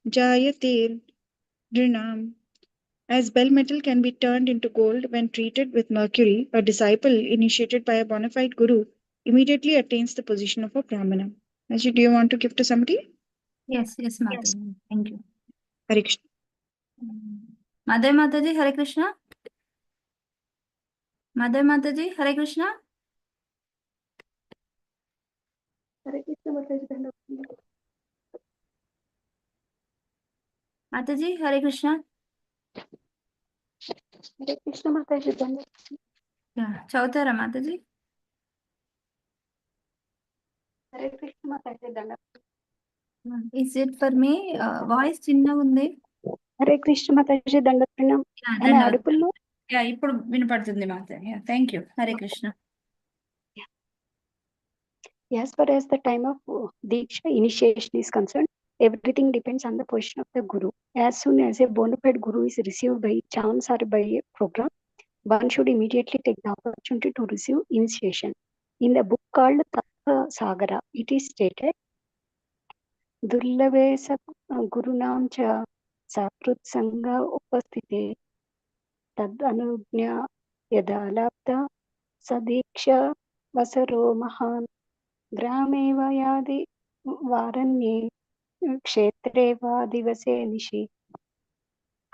jayate drinam. As bell metal can be turned into gold when treated with mercury, a disciple initiated by a bona fide guru immediately attains the position of a Brahmana. Ajay, do you want to give to somebody? Yes, Mataji. Thank you. Hare Krishna. Madhya Mataji, Hare Krishna. Madhya Mataji, Hare Krishna. Hare Krishna Mataji. Mataji, Hare Krishna. Hare Krishna Mataji. Yeah, Chautara Mataji. Hare Krishna Mataji. Is it for me? Voice chinna undi. Hare Krishna Mataji Dandapranam. Am I audible now? Yeah, ఇప్పుడు వినపడుతుంది Mataji. Yeah, thank you. Hare Krishna. As far as the time of Diksha initiation is concerned, everything depends on the position of the Guru. As soon as a bona fide Guru is received by chance or by a program, one should immediately take the opportunity to receive initiation. In the book called Tattva Sagara, it is stated, Durlave Sat Gurunam Cha Sakrut Sangha Upasthite Tad Anugnya Yada Lapta Sadiksha Vasaro Mahan Grame Vayadi Varanye Kshetre Va Divase Nishi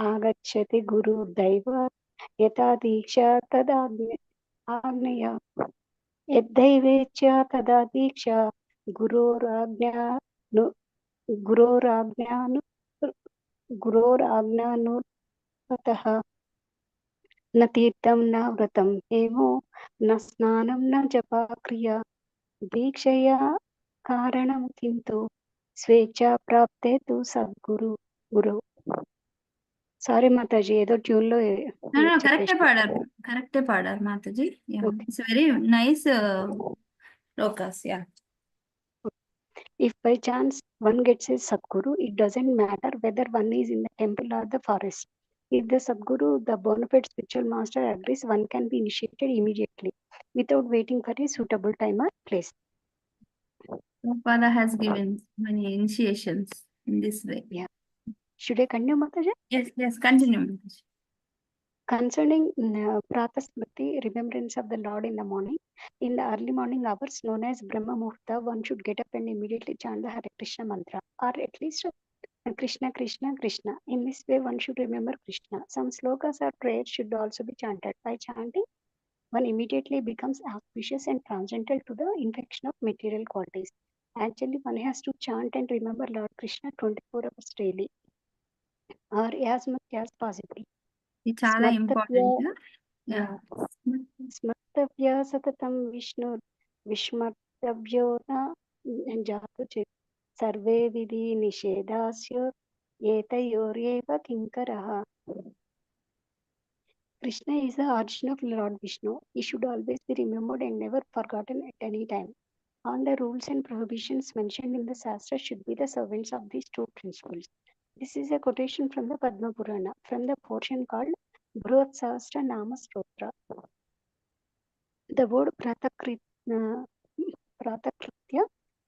Agachati Guru Daiva Yata Diksha Tada Agnaya Yadaivecha Tada Diksha Guroragnyanu Pataha न तीर्थम न व्रतम एवो न स्नानम न जपा क्रिया दीक्षया कारणम किंतु स्वेच्छा प्राप्ते तु सद्गुरु गुरु. సారీ మాతాజీ ఏదో ట్యూన్ లో కరెక్టే పాడారు Mataji. Okay. It's very nice Slokas. If by chance one gets a Sadguru, it doesn't matter whether one is in the temple or the forest. If the Sadguru, the bona fide spiritual master, agrees, one can be initiated immediately without waiting for a suitable time or place. Prabhupada has given many initiations in this way. Yeah. Should I continue, Mataji? Yes, continue, Mataji. Concerning Pratha Smriti, remembrance of the Lord in the morning, in the early morning hours known as Brahma Muhurta, one should get up and immediately chant the Hare Krishna mantra, or at least Krishna Krishna Krishna. In this way, one should remember Krishna. Some slokas or prayers should also be chanted. By chanting, one immediately becomes auspicious and transcendental to the infection of material qualities. Actually, one has to chant and remember Lord Krishna 24 hours daily, or as much as possible. ఇది చాలా important. స్మర్తవ్య సతతం విష్ణు విస్మర్తవ్యో జాతు చేత్ survey విధి నిషేధాస్య ఏతయోరేవ కింకరః. Krishna is the origin of Lord Vishnu. He should always be remembered and never forgotten at any time. All the rules and prohibitions mentioned in the Shastra should be the servants of these two principles. This is a quotation from the Padma Purana, from the portion called Brihat Sahasra Nama Stotra. The word Pratakritya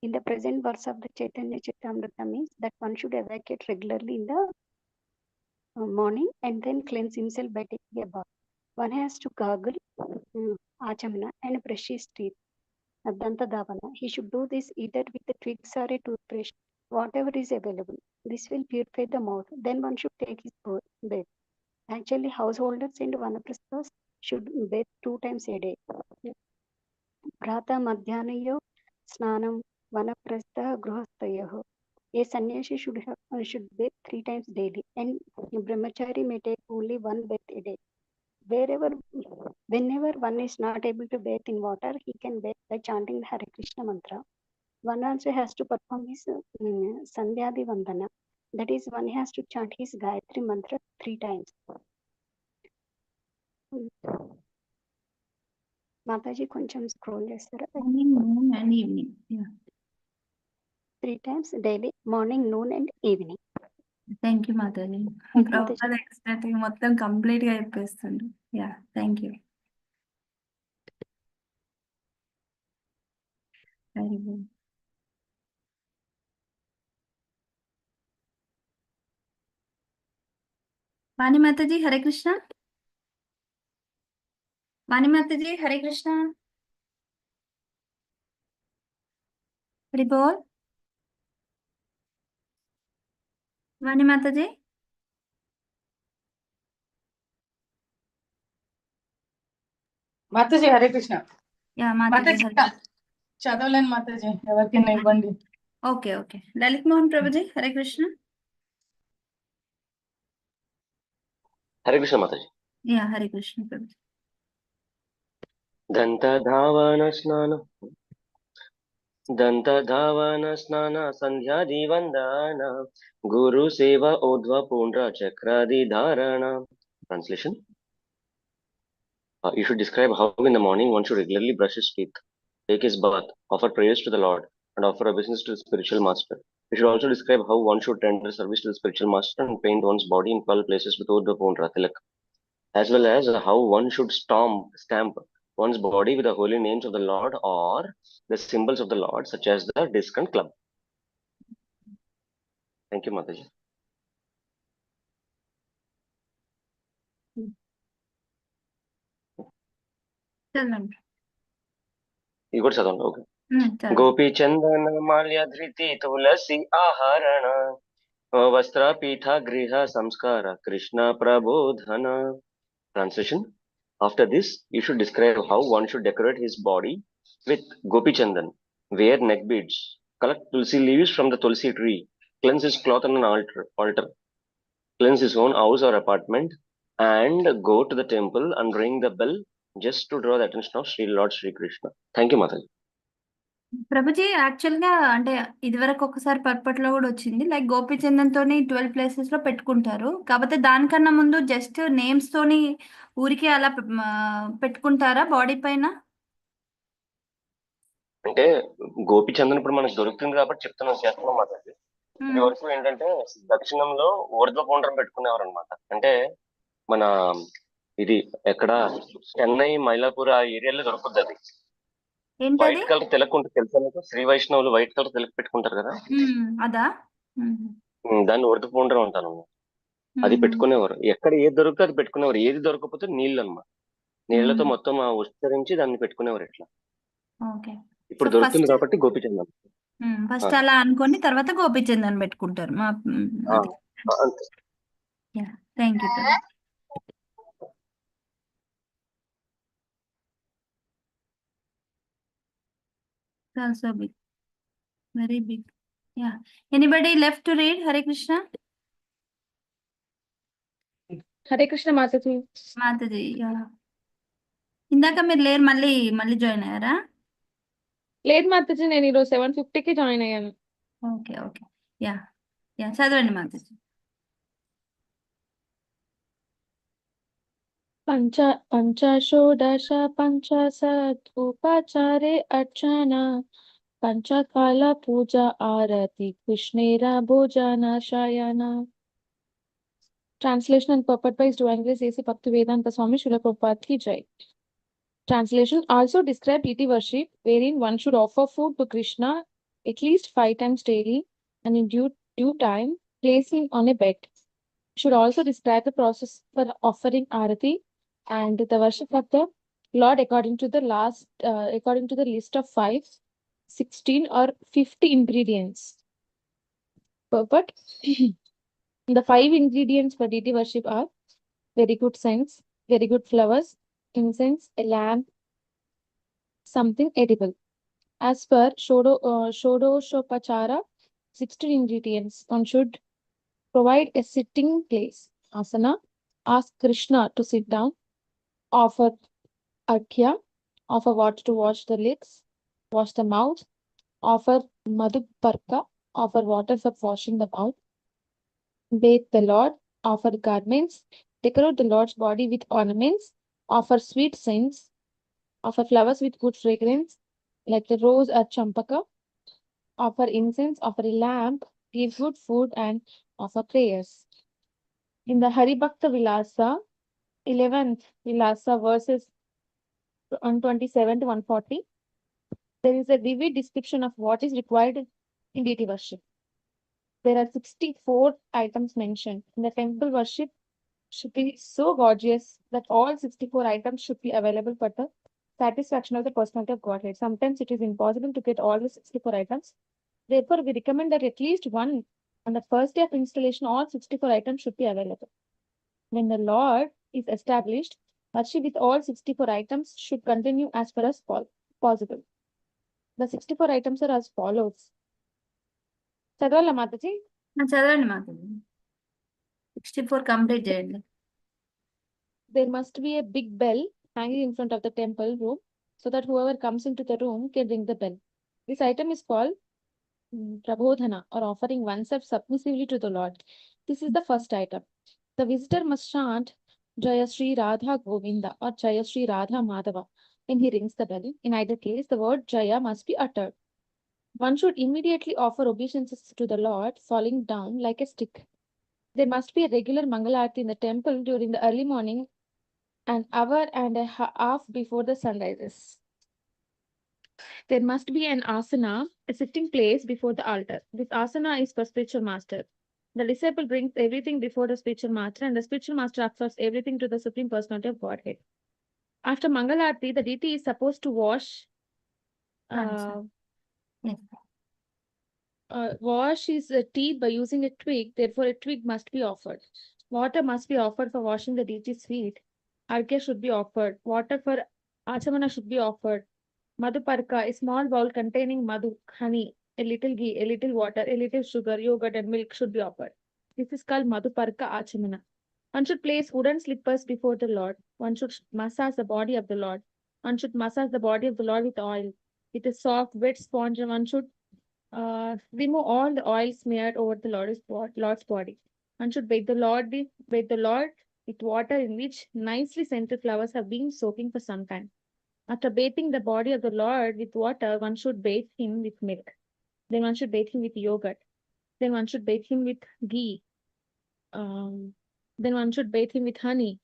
in the present verse of the Chaitanya Charitamrita means that one should evacuate regularly in the morning and then cleanse himself by taking a bath. One has to gargle, achamana, and brush his teeth. Danta Davana. He should do this either with the twigs or a toothbrush, whatever is available. This will purify the mouth. Then one should take his bath. Actually, householders and vanaprasthas should bathe 2 times a day. Prata Madhyanayo Snanam Vanaprastha Gruhastayaho. A sannyasi should bathe 3 times daily, and a brahmachari may take only 1 bath a day. Whenever one is not able to bathe in water, he can bathe by chanting the Hare Krishna mantra. One also has to perform his Sandhyadi Vandana. That is, one has to chant his Gayatri mantra 3 times. Mataji, koncham scroll chestara. Morning, noon, and evening. 3 times daily, morning, noon, and evening. Thank you Mataji. Prabhupada extra మొత్తం complete గా చెప్పేస్తుండ్రు. Thank you. Very good. Vani Mataji Hare Krishna. Vani Mataji Hare Krishna. Hari bol. Vani Mataji. Mataji Hare Krishna. Mataji చదవలేను మాతాజీ, ఎవరికైనా ఇవ్వండి. Okay Lalit Mohan Prabhuji Hare Krishna. Hare Krishna Mataji. Hare Krishna Prabhuji. దంతధావన స్నాన సంధ్యాది వందన గురు సేవ ఊర్ధ్వ పుండ్ర చక్రాది ధారణ. Translation. You should describe how in the morning one should regularly brush his teeth, take his bath, offer prayers to the Lord, and offer obeisance to the spiritual master. You should also describe how one should render service to the spiritual master and paint one's body in 12 places with Urdhva Pundra Tilak, as well as how one should stamp one's body with the holy names of the Lord or the symbols of the Lord, such as the disc and club. Thank you, Mataji. You got Sadhana, okay. Gopi Chandana Malya Dhriti Tulasi Aharana Vastra Pitha Griha Samskara Krishna Prabodhana. Translation. After this, you should describe how one should decorate his body with Gopi Chandan, wear neck beads, collect tulsi leaves from the tulsi tree, cleanse his cloth on an altar, cleanse his own house or apartment, and go to the temple and ring the bell just to draw the attention of Sri Lord Sri Krishna. Thank you, Mataji. Prabhuji యాక్చువల్గా అంటే ఇదివరకు ఒకసారి పర్పట్లో కూడా వచ్చింది, like గోపీచందన్ తోని 12 places లో పెట్టుకుంటారు. కాకపోతే దానికన్నా ముందు జస్ట్ నేమ్స్ తోని ఊరికి అలా పెట్టుకుంటారా బాడీ పైన? అంటే గోపిచందన్ ఇప్పుడు మనకు దొరుకుతుంది కాబట్టి చేస్తున్నాం మాట. ఇది వరకు ఏంటంటే దక్షిణంలో ఊర్ధ్వ పుండ్రం పెట్టుకునేవారు అనమాట. అంటే మన ఇది ఎక్కడ చెన్నై మైలాపూర్ ఆ ఏరియాలో దొరుకుతుంది. అది వైట్ కలర్ తిలక్ ఉంటుంది తెలుసా మీకు? శ్రీ వైష్ణవులు వైట్ కలర్ తిలక్ పెట్టుకుంటారు కదా, అదా దాన్ని ఊర్ధ్వ పుండ్రం అంటాను. అది పెట్టుకునేవారు. ఎక్కడ ఏది దొరికితే అది పెట్టుకునేవారు. ఏది దొరకకపోతే నీళ్ళు అనమాట. నీళ్లతో మొత్తం ఉచ్చరించి దాన్ని పెట్టుకునేవారు ఇట్లా. ఓకే. ఇప్పుడు దొరుకుతుంది కాబట్టి గోపిచందన్. ఫస్ట్ అలా అనుకొని తర్వాత గోపీచందన్ పెట్టుకుంటారు. Thank you. Also big, very big. Yeah. Anybody left to read Hare Krishna? Hare Krishna Mataji. Mataji, ఇందాక మీరు లేరు, మళ్ళీ జాయిన్ అయ్యారా? లేదు మాతాజీ, నేను ఈరోజు 7:50కి జాయిన్ అయ్యాను. ఓకే. యా చదవండి మాతాజీ. పంచషోడశ పంచసత్ ఉపాచారే అర్చన పంచకాల పూజ ఆరతి కృష్ణేరా భోజన శయన. Translation and purport by His Divine Grace A.C. Bhaktivedanta Swami Srila Prabhupada ki jai. Translation also describe deity worship, wherein one should offer food to Krishna at least 5 times daily and in due time place him on a bed. Should also describe the process for offering arati and the worship of the Lord according to the list of 5, 16 or 50 ingredients. Purport. The 5 ingredients for deity worship are very good scents, very good flowers, incense, a lamp, something edible. As per Shodoshopachara, 16 ingredients, one should provide a sitting place, asana, ask Krishna to sit down, offer arghya, offer water to wash the lips, wash the mouth, offer madhuparka, offer water for washing the mouth, bathe the Lord, offer garments, decorate the Lord's body with ornaments, offer sweet scents, offer flowers with good fragrance, like the rose or champaka, offer incense, offer a lamp, give good food, and offer prayers. In the Haribhakta Vilasa, 11th Vilasa, verses 127 to 140, there is a vivid description of what is required in deity worship. There are 64 items mentioned. In the temple worship should be so gorgeous that all 64 items should be available for the satisfaction of the personality of Godhead. Sometimes it is impossible to get all the 64 items. Therefore, we recommend that at least one on the first day of installation, all 64 items should be available. When the Lord is established, worship with all 64 items should continue as far as possible. The 64 items are as follows. చదవాలా మాతాజీ? చదవండి Mataji. 64 complete చేయండి. There must be a big bell hanging in front of the temple room so that whoever comes into the room can ring the bell. This item is called prabodhana, or offering oneself submissively to the Lord. This is the first item. The visitor must chant Jaya Sri Radha Govinda or Jaya Sri Radha Madhava when he rings the bell. In either case, the word Jaya must be uttered. One should immediately offer obeisances to the Lord, falling down like a stick. There must be a regular Mangalarti in the temple during the early morning, an hour and a half before the sun rises. There must be an asana, a sitting place before the altar. This asana is for spiritual master. The disciple brings everything before the spiritual master, and the spiritual master offers everything to the Supreme Personality of Godhead. After Mangalarti, the deity is supposed to wash his teeth by using a twig. Therefore, a twig must be offered. Water must be offered for washing the deity's feet. Arghya should be offered. Water for achamana should be offered. Madhuparka, a small bowl containing madhu, honey, a little ghee, a little water, a little sugar, yogurt, and milk should be offered. This is called Madhuparka Achamana. One should place wooden slippers before the Lord. One should massage the body of the Lord. One should massage the body of the Lord with oil. with a soft, wet sponge, and one should remove all the oil smeared over the Lord's body. One should bathe the Lord with water in which nicely scented flowers have been soaking for some time. After bathing the body of the Lord with water, one should bathe him with milk. Then one should bathe him with yogurt. Then one should bathe him with ghee. Then one should bathe him with honey.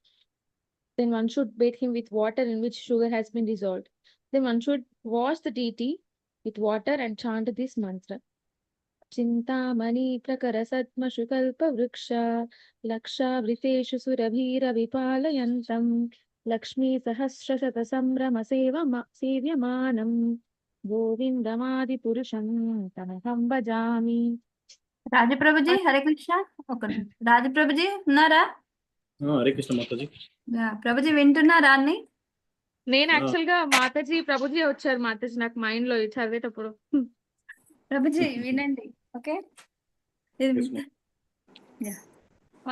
Then one should bathe him with water in which sugar has been dissolved. Then one should wash the deity with water and chant this mantra. Chintamani prakara satma shukalpa vriksha laksha vrifeshu surabhira vipalayantam Lakshmi sahasra sata samrama sevyamanam Govindamadi purusham tamaham bhajami. Rajaprabhuji Hare Krishna. ఒక రాజప్రభుజీ ఉన్నారా? హరే కృష్ణ మాతాజీ. ప్రభుజీ వింటున్నారా అన్ని? నేను actual గా మాతాజీ ప్రభుజీ వచ్చారు మాతాజీ నాకు mind లో చదివేటప్పుడు. ప్రభుజీ వినండి. Okay.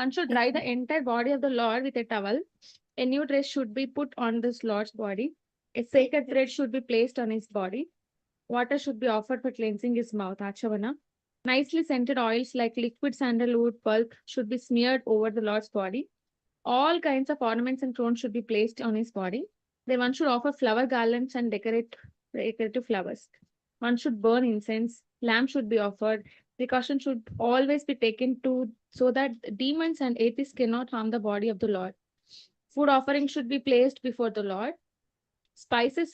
One should dry the entire body of the Lord with a towel. A new dress should be put on this Lord's body. A sacred thread should be placed on his body. Water should be offered for cleansing his mouth. Achavana. Nicely scented oils like liquid sandalwood pulp should be smeared over the Lord's body. All kinds of ornaments and crowns should be placed on his body. Then one should offer flower garlands and decorative flowers. One should burn incense. Lamp should be offered. Precaution should always be taken so that demons and atheists cannot harm the body of the Lord. Food offerings should be placed before the Lord. Spices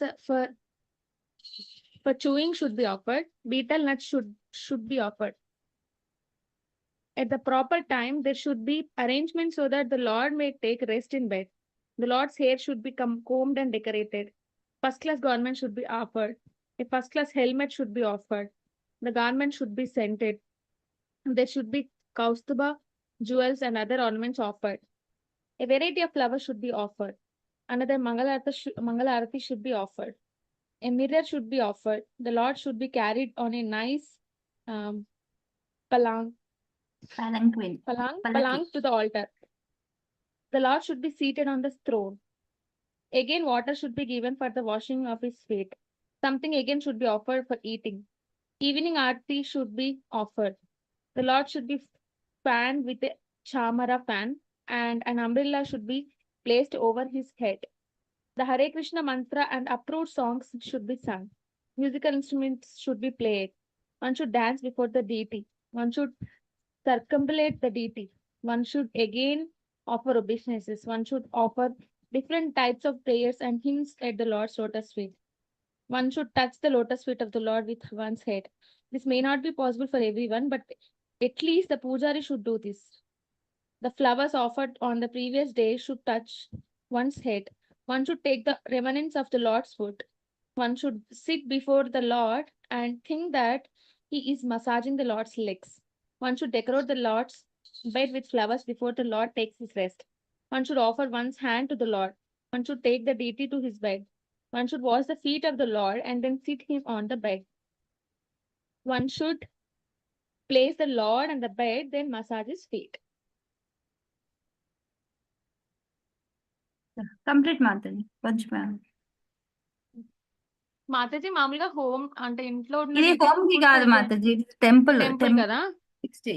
for chewing should be offered. Betel nuts should be offered. At the proper time, there should be arrangements so that the Lord may take rest in bed. The Lord's hair should be combed and decorated. First-class garment should be offered. A first-class helmet should be offered. The garment should be scented. There should be kaustuba, jewels, and other ornaments offered. A variety of flowers should be offered. Another Mangalarati should be offered. A mirror should be offered. The Lord should be carried on a nice palanquin to the altar. The Lord should be seated on the throne. Again, water should be given for the washing of his feet. Something again should be offered for eating. Evening aarti should be offered. The Lord should be fanned with a chamara fan, and an umbrella should be placed over his head. The Hare Krishna mantra and approved songs should be sung. Musical instruments should be played. One should dance before the deity. One should circumambulate the deity. One should again offer obeisances. One should offer different types of prayers and hymns at the Lord's lotus feet. One should touch the lotus feet of the Lord with one's head. This may not be possible for everyone, but at least the pujari should do this. The flowers offered on the previous day should touch one's head. One should take the remnants of the Lord's foot. One should sit before the Lord and think that he is massaging the Lord's legs. One should decorate the Lord's bed with flowers before the Lord takes his rest. One should offer one's hand to the Lord. One should take the deity to his bed. One should wash the feet of the Lord and then sit him on the bed. One should place the Lord on the bed, then massage his feet. Complete Mataji. కొంచెం మాతాజీ మామూలుగా home అంటే ఇంట్లో ఇది home కి కాదు Mataji, temple కదా.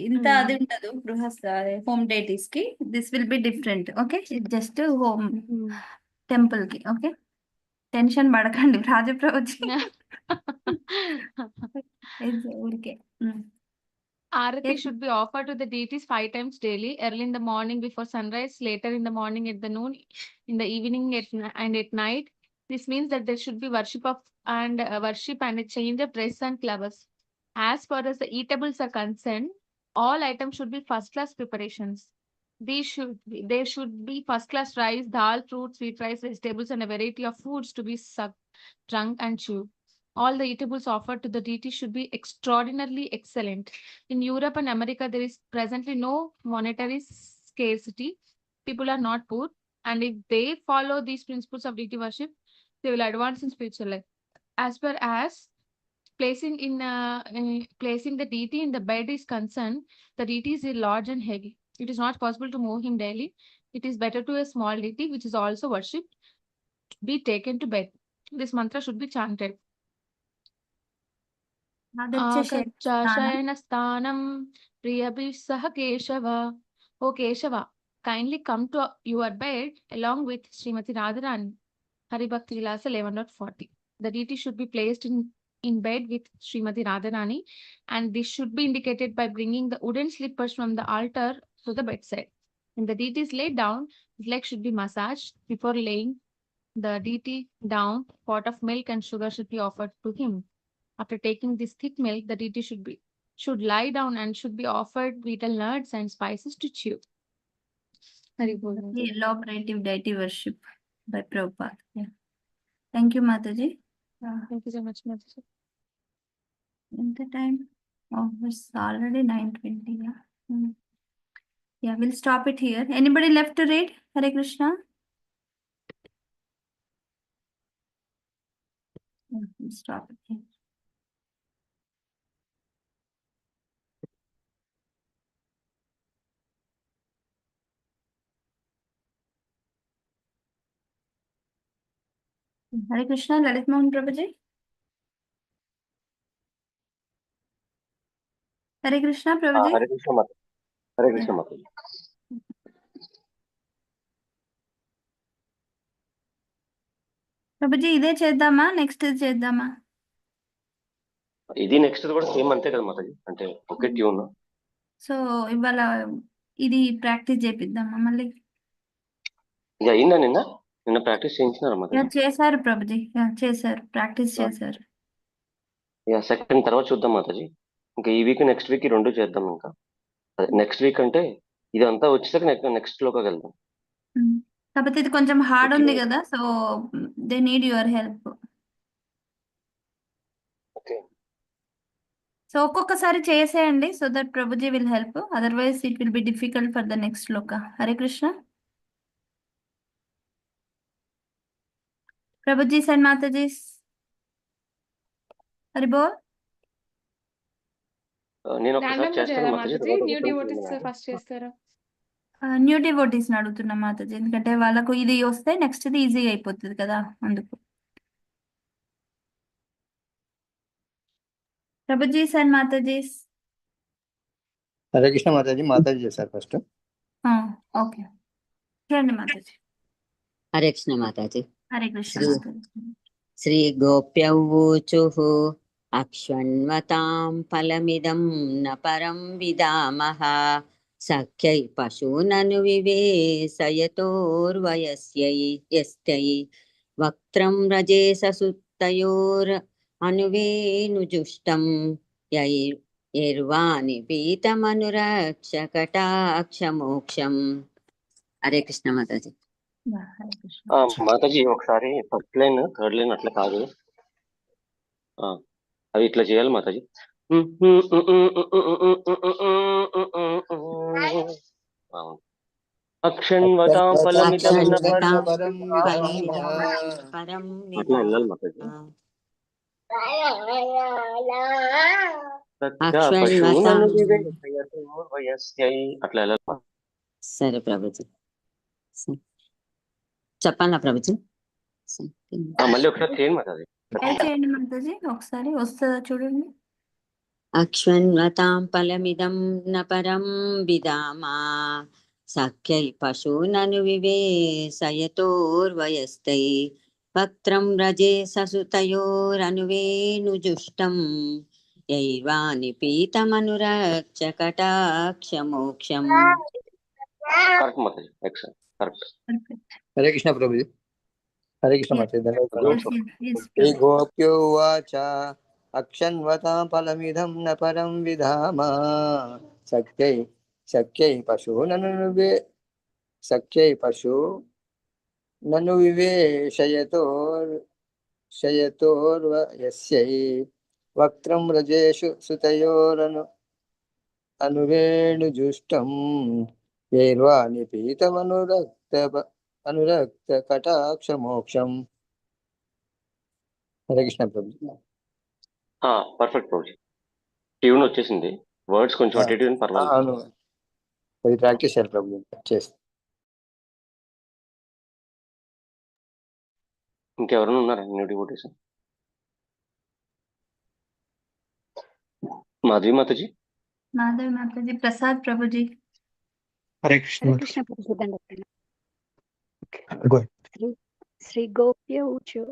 ఇంత అది ఉండదు గృహస్థ హోమ్ డేటీస్ కి. This will be different. Okay, just home temple కి. ఓకే, టెన్షన్ పడకండి రాజప్రభుజీ. ఊరికే. Arati should be offered to the deities 5 times daily, early in the morning before sunrise, later in the morning at the noon, in the evening and at night. This means that there should be worship and a change of dress and flowers. As far as the eatables are concerned, all items should be first-class preparations. There should be first-class rice, dal, fruits, sweet rice, vegetables, and a variety of foods to be sucked, drunk, and chewed. All the eatables offered to the deity should be extraordinarily excellent. In Europe and America, there is presently no monetary scarcity. People are not poor, and if they follow these principles of deity worship, they will advance in spiritual life. As far as placing the deity in the bed is concerned, the deity is large and heavy. It is not possible to move him daily. It is better to a small deity, which is also worshipped, be taken to bed. This mantra should be chanted. ఆగచ్చాశయన స్థానం ప్రియభిః సహ కేశవ. ఓ Keshava, kindly come to your bed along with Srimati Radharani. Hari Bhakti Vilasa 11.40. The deity should be placed in bed with Srimati Radharani, and this should be indicated by bringing the wooden slippers from the altar to the bedside. When the deity is laid down, his legs should be massaged. Before laying the deity down, pot of milk and sugar should be offered to him. After taking this thick milk, the deity should lie down and should be offered betel nuts and spices to chew. Hari Bol. Elaborative deity worship by Prabhupada. Yeah. Thank you, Mataji. Thank you so much, Mataji. In the time, oh, it's already 9:20. Yeah. Yeah, we'll stop it here. Anybody left to read? Hare Krishna. Yeah, we'll stop it here. Hare Krishna, Lalit Mohan Prabhuji. Hare Krishna, Prabhuji. Hare Krishna Mata, Hare Krishna Mataji. Prabhuji, ఇదే చేద్దామా next చేద్దామా? ఇది next కూడా same అంతే కదా మాతాజీ, అంటే ఒకే tune. So ఇవాళ ఇది ప్రాక్టీస్ చేపిద్దామా మళ్ళీ? ఇది అయిందా? నిన్న ప్రాక్టీస్ చేయించినారా మాతాజీ? చేశారు ప్రభుజీ, చేశారు, ప్రాక్టీస్ చేశారు. సెకండ్ తర్వాత చూద్దాం మాతాజీ. ఇంకా ఈ వీక్ నెక్స్ట్ వీక్ ఈ రెండు చేద్దాం. ఇంకా నెక్స్ట్ వీక్ అంటే ఇదంతా వచ్చేసరికి నెక్స్ట్ లోకి వెళ్దాం. కాకపోతే ఇది కొంచెం హార్డ్ ఉంది కదా, so they need your help. Okay, so ఒక్కొక్కసారి చేసేయండి, so that Prabhuji will help, otherwise it will be difficult for the next shloka. Hare Krishna. Prabhuji and Mataji, Hari bol. నేను ఒకసారి చేస్తాను మాతాజీ. న్యూ డివోటీస్ ఫస్ట్ చేస్తారా? న్యూ డివోటీస్ అడుగుతున్నా మాతాజీ, ఎందుకంటే వాళ్ళకు ఇది వస్తే నెక్స్ట్ ఇది ఈజీగా అయిపోతుంది కదా, అందుకు. ప్రభుజీ అండ్ మాతాజీ. హరే కృష్ణ మాతాజీ, మాతాజీ చేశారు ఫస్ట్. ఓకే, చేయండి మాతాజీ. హరే కృష్ణ మాతాజీ. హరే కృష్ణ. శ్రీ గోప్యౌచుః అక్ష్వన్వతాం ఫలమిదం న పరం విదామః సఖ్యై పశూనను వివేశయతోర్వయస్యై వక్త్రం రజేస సుత్తయోర్ అనువేనుజుష్టం యైర్వాణి పీతమనురక్షకటాక్షమోక్షం. హరే కృష్ణ మాతాజీ. మాతాజీ ఒకసారి ఫస్ట్ లైన్ థర్డ్ లైన్ అట్లా కాదు, అవి ఇట్లా చేయాలి మాతాజీ. అక్షణ్వతాం ఫలమిదం న పరం అట్లా వెళ్ళాలి మాతాజీ. పశూనను వివేశయతోర్వయస్యై అట్లా వెళ్ళాలి. సరే ప్రభుజీ, చెప్పాలా ప్రభుజీ? మళ్ళీ ఒకసారి చేయండి మాతాజీ. చేయండి మాతాజీ, ఒకసారి వస్తుందా చూడండి. అక్ష్వన్వతాం ఫలమిదం న పరం విదామా సఖ్యై పశూనను వివేశయతోర్వయస్తై వక్త్రం రజేస సుతయోరనువేనుజుష్టం యైర్వాణి పీతమనురక్షకటాక్షమోక్షం. Correct Mataji, excellent, correct. Hare Krishna Prabhuji. Hare Krishna Mataji. Shri గోప్యోవాచ అక్షన్వతాం ఫలమిదం న పరం విధామా సఖ్యై పశూనను వివేశయతోర్వయస్యై వక్త్రం రజేషు సుతయోరను అనువేణుజుష్టం యైర్వాణి పీతమనురక్త కటాక్షమోక్షం. హరే కృష్ణ ప్రభుజీ. పర్ఫెక్ట్ ప్రభుజీ, ట్యూన్ వచ్చేసింది, వర్డ్స్ కొంచెం అటు ఇటు పర్వాలేదు. అవును, అది ప్రాక్టీస్ చేయాలి ప్రభుజీ. చేస్తాను. ఇంకెవరైనా ఉన్నారా న్యూ డివోటీస్? మాధవి మాతాజీ. మాధవి మాతాజీ. ప్రసాద్ ప్రభుజీ. హరే కృష్ణ. హరే కృష్ణ ప్రభు దండోపాయ్. Go ahead. శ్రీ గోప్య ఊచు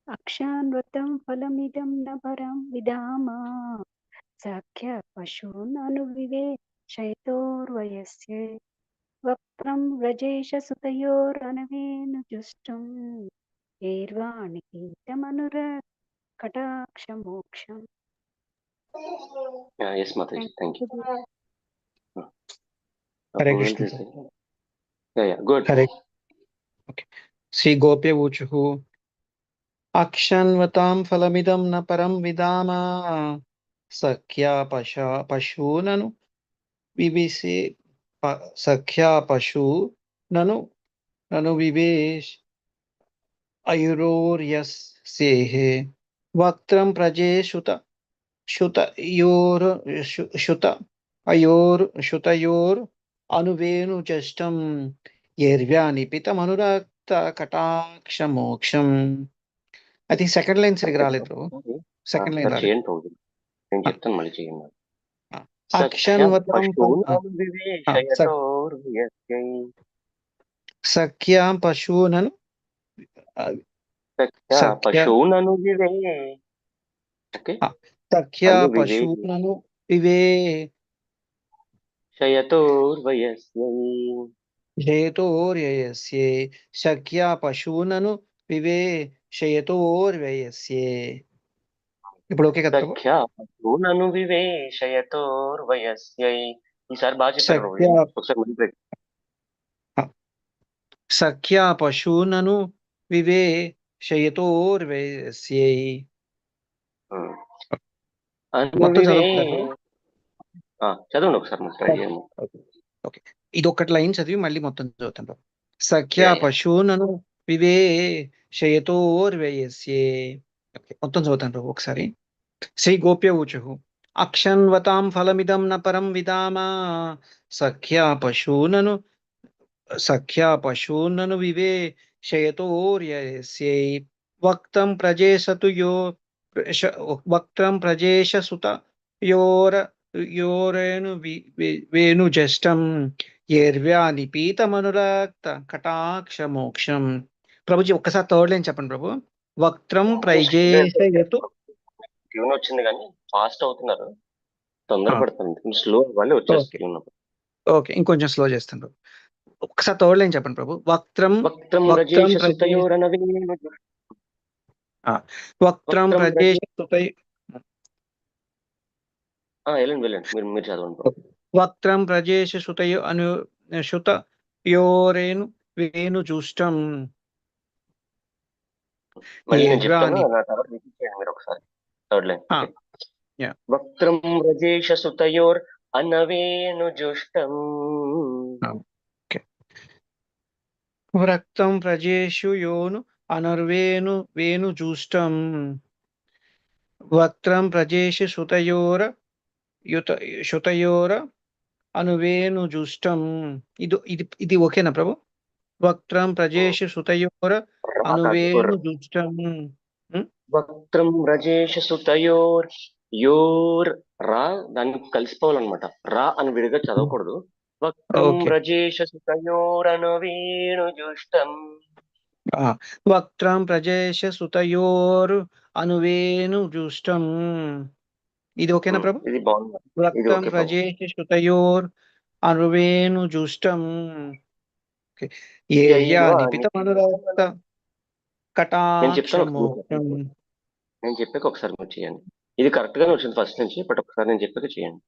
అక్షాన్వతం ఫలమిదం న పరం విదామా సఖ్య పశూనను వివేశయతోర్వయస్య వక్త్రం వ్రజేష సుతయోరనవేను జుష్టం ఏర్వాణి పీతమనుర కటాక్ష మోక్షం. Yes Mataji, thank you. Hare Krishna. Good. Hare. Okay. Shri గోప్య ఊచుః అక్షన్వతాం ఫలమిదం న పరం విదామా సఖ్యా పశూనను వివిసే సఖ్యా పశూనను నను వివేశ్ అయురోర్యస్యేః వక్త్రం ప్రజేషుత శుతయోర్ అనువేణుజష్టం ఏర్వ్యానిపితమనురక్త కటాక్ష మోక్షం. ఐ థింక్ సెకండ్ లైన్ సరిగ్గా రాలేదు బ్రో. సెకండ్ లైన్ రాలేదు. చేయండి ప్రభు, నేను చెప్తాను, మళ్ళీ చేయండి. అక్షన్వతం సఖ్యాం పశూనను పశూనను సఖ్యా పశూనను వివేశయతోర్వయస్యే సఖ్యా పశూనను వివేశయతోర్వయస్యే. ఇప్పుడు ఓకే కదా? పశూనను వివేశయతోర్వయస్యై. ఈసారి బాగా చెప్పారు. సఖ్యా పశూనను వివేశయతోర్వయస్యై. మొత్తం చదవండి ఒకసారి. ఓకే, ఇది ఒక్కటి లైన్ చదివి మళ్ళీ మొత్తం చదువుతాను. సఖ్యా పశూనను వివేశయతోర్వయస్యే. మొత్తం చదువుతాను ఒకసారి. శ్రీ గోప్య ఊచుః అక్షన్వతాం ఫలమిదం న పరం విదామా సఖ్యా పశూనను వివేశయతోర్యస్యై వక్త్రం ప్రజేషసుతయోరేను వేణుజష్టం ఏర్వ్యానిపీతమనురక్త కటాక్ష మోక్షం. ప్రభుజీ ఒక్కసారి థర్డ్ లైన్ చెప్పండి ప్రభు. వక్త్రం ప్రజేషయతు. ట్యూన్ వచ్చింది కానీ ఫాస్ట్ అవుతున్నారు, తొందరపడుతుంది. స్లో వాళ్ళు వచ్చేస్తుంది. ఓకే, ఇంకొంచెం స్లో చేస్తాను. ఒకసారి థర్డ్ లైన్ చెప్పండి ప్రభు. వక్త్రం ప్రజేష సుతయోరేను వేణుజుష్టం. మళ్ళీ నేను చెప్తాను, మీరు ఒకసారి థర్డ్ లైన్. వక్త్రం వ్రజేష సుతయోర్ అనవేణుజుష్టం. వక్త్రం ప్రజేషు యోను వేణుజుష్టం. వక్త్రం ప్రజేష శుతయోర అనువేణుజుష్టం. ఇది ఓకేనా ప్రభు? వక్త్రం ప్రజేష సుతయోర అనువేణుజుష్టం. వక్త్రం వ్రజేష సుతయోర్ యోర్ రా, దాన్ని కలిసిపోవాలన్నమాట. రా అని విడిగా చదవకూడదు. వక్త్రం వ్రజేష సుతయోరనువేణుజుష్టం. వక్త్రం ప్రజేష సుతయోర్ అనువేణుజుష్టం. ఇది ఓకేనా ప్రభు? ఇది బాగుంది. వక్త్రం ప్రజేష సుతయోర్ అనువేణుజుష్టం ఏర్వ్యానిపితమనురక్త కటాక్ష మోక్షం. నేను చెప్పాక ఒకసారి మీరు చేయండి. ఇది కరెక్ట్ గానే వచ్చింది ఫస్ట్ నుంచి, బట్ ఒకసారి నేను చెప్పాక చేయండి.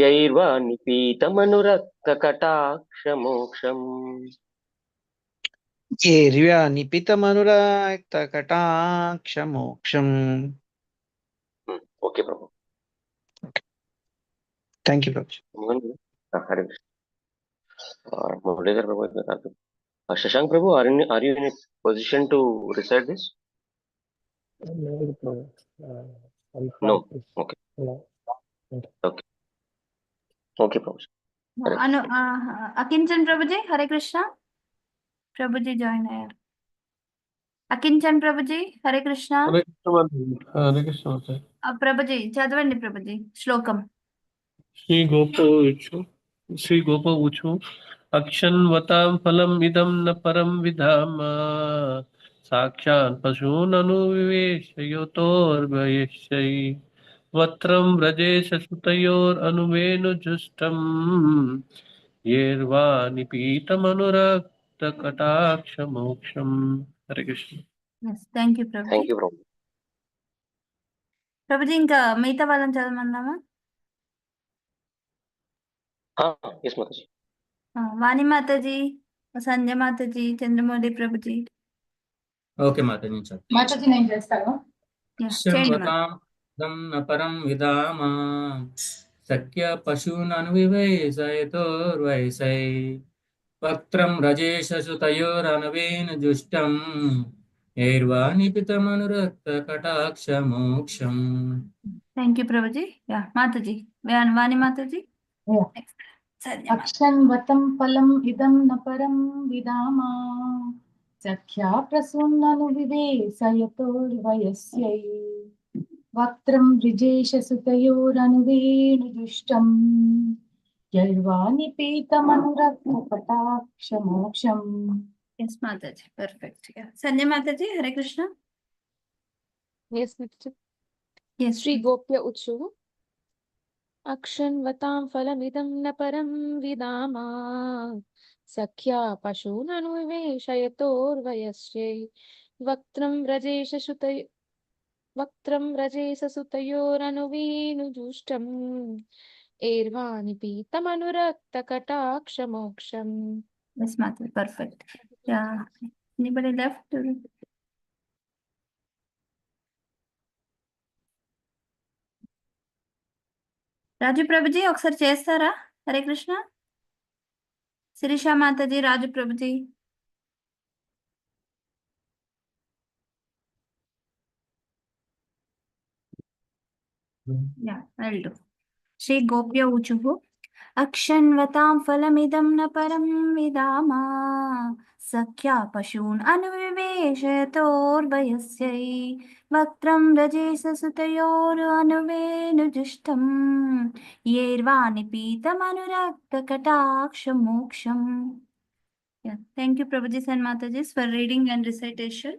యైర్వానిపీతమనురక్త కటాక్ష మోక్షం. ఏర్వ్యానిపితమనురక్త కటాక్ష మోక్షం. Okay Prabhu. Thank you Prabhu. Hare Muralidhar Prabhu. Shashank Prabhu, are you in position to recite this? No. Okay. Okay. Okay, Prabhu. Akinchan Prabhuji. Hare Krishna. Prabhuji join అయ్యారు. Akincan Prabhuji, Hare Krishna. Hare Krishna Mataji. Hare Krishna Mataji. Prabhuji, చదవండి Prabhuji, శ్లోకం. Shri Gopa Uchu Akshanvatam Phalam Idam Na Param Vidhama Sakshan Pasunanu Viveshayotor Vayeshai Vatram Brajesha Sutayor Anuvenu Justam Yerva Nipitam Anurakta Kataksha Moksham. Hare Krishna. Yes, thank you Prabhuji. Thank you bro. Prabhuji, ఇంకా మిగతా వాళ్ళని చదవమన్నామా? Yes Mataji. వాణి Mataji, Sanjay Mataji, Chandramouli Prabhuji. Okay మాత నేను చదువు. మాతాజీ నేను చేస్తాను. చేయండి మా. శంవతాం పరం విదామా సఖ్య పశూనను వివైసయతోర్వైసై వక్త్రం రజేషసుతయోరనవేన జుష్టం యైర్వా నిపితమనురక్త కటాక్ష మోక్షం. Thank you Prabhuji. మాతాజీ, వాణి మాతాజీ. అక్షన్వతం ఫలం ఇదం న పరం విదామా సఖ్యా ప్రసూన్నను వివేశయతోర్వయస్యై వక్త్రం రిజేషసుతయోరనువేణు దుష్టం యైర్వా నిపీతమనురక్త కటాక్ష మోక్షం. Yes Mataji, perfect. Sanjay Mataji, Hare Krishna. Yes, Mataji. Yes. Shri Gopya Uchu Akshanvatam Phalamidam Na Param Vidama Sakhya Pashunanu Viveshayator Vayasyai Vaktram Rajesha Sutayoranuvenu Jushtam Ervani Pitamanurata Kataksha Moksham. Yes, Mataji, perfect. Anybody left? రాజు ప్రభుజీ ఒకసారి చేస్తారా? హరే కృష్ణ. శిరీష మాతాజీ, రాజు Prabhuji. I'll do. Shri Gopya Uchuhu Akshanvatam Phalamidam Na Param Vidama Sakhya Pashun Anuviveshayator Vayasyai Vaktram Rajesa Sutayor Anuvenu Jushtam Yervani Pitam Anurakta Kataksha Moksham. Thank you Prabhuji and Matajis for reading and recitation.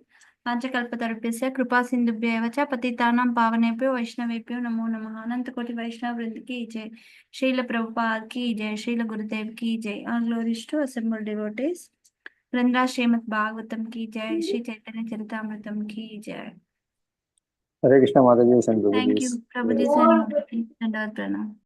पांचकल्पतरुभ्यस्य कृपा सिंधुभ्यैव च पतितानां पावनेभ्यो वैष्णवेभ्यो नमो नमः. अनंत कोटि वैष्णव वृंद की जय. श्रील प्रभुपाद की जय. श्रील गुरुदेव की जय. All glories to assembled devotees. वृंदा श्रीमद् भागवतम की जय. श्री चैतन्य चरितामृतम की जय. हरे कृष्ण माताजी. Thank you Prabhuji and Matajis and all pranam.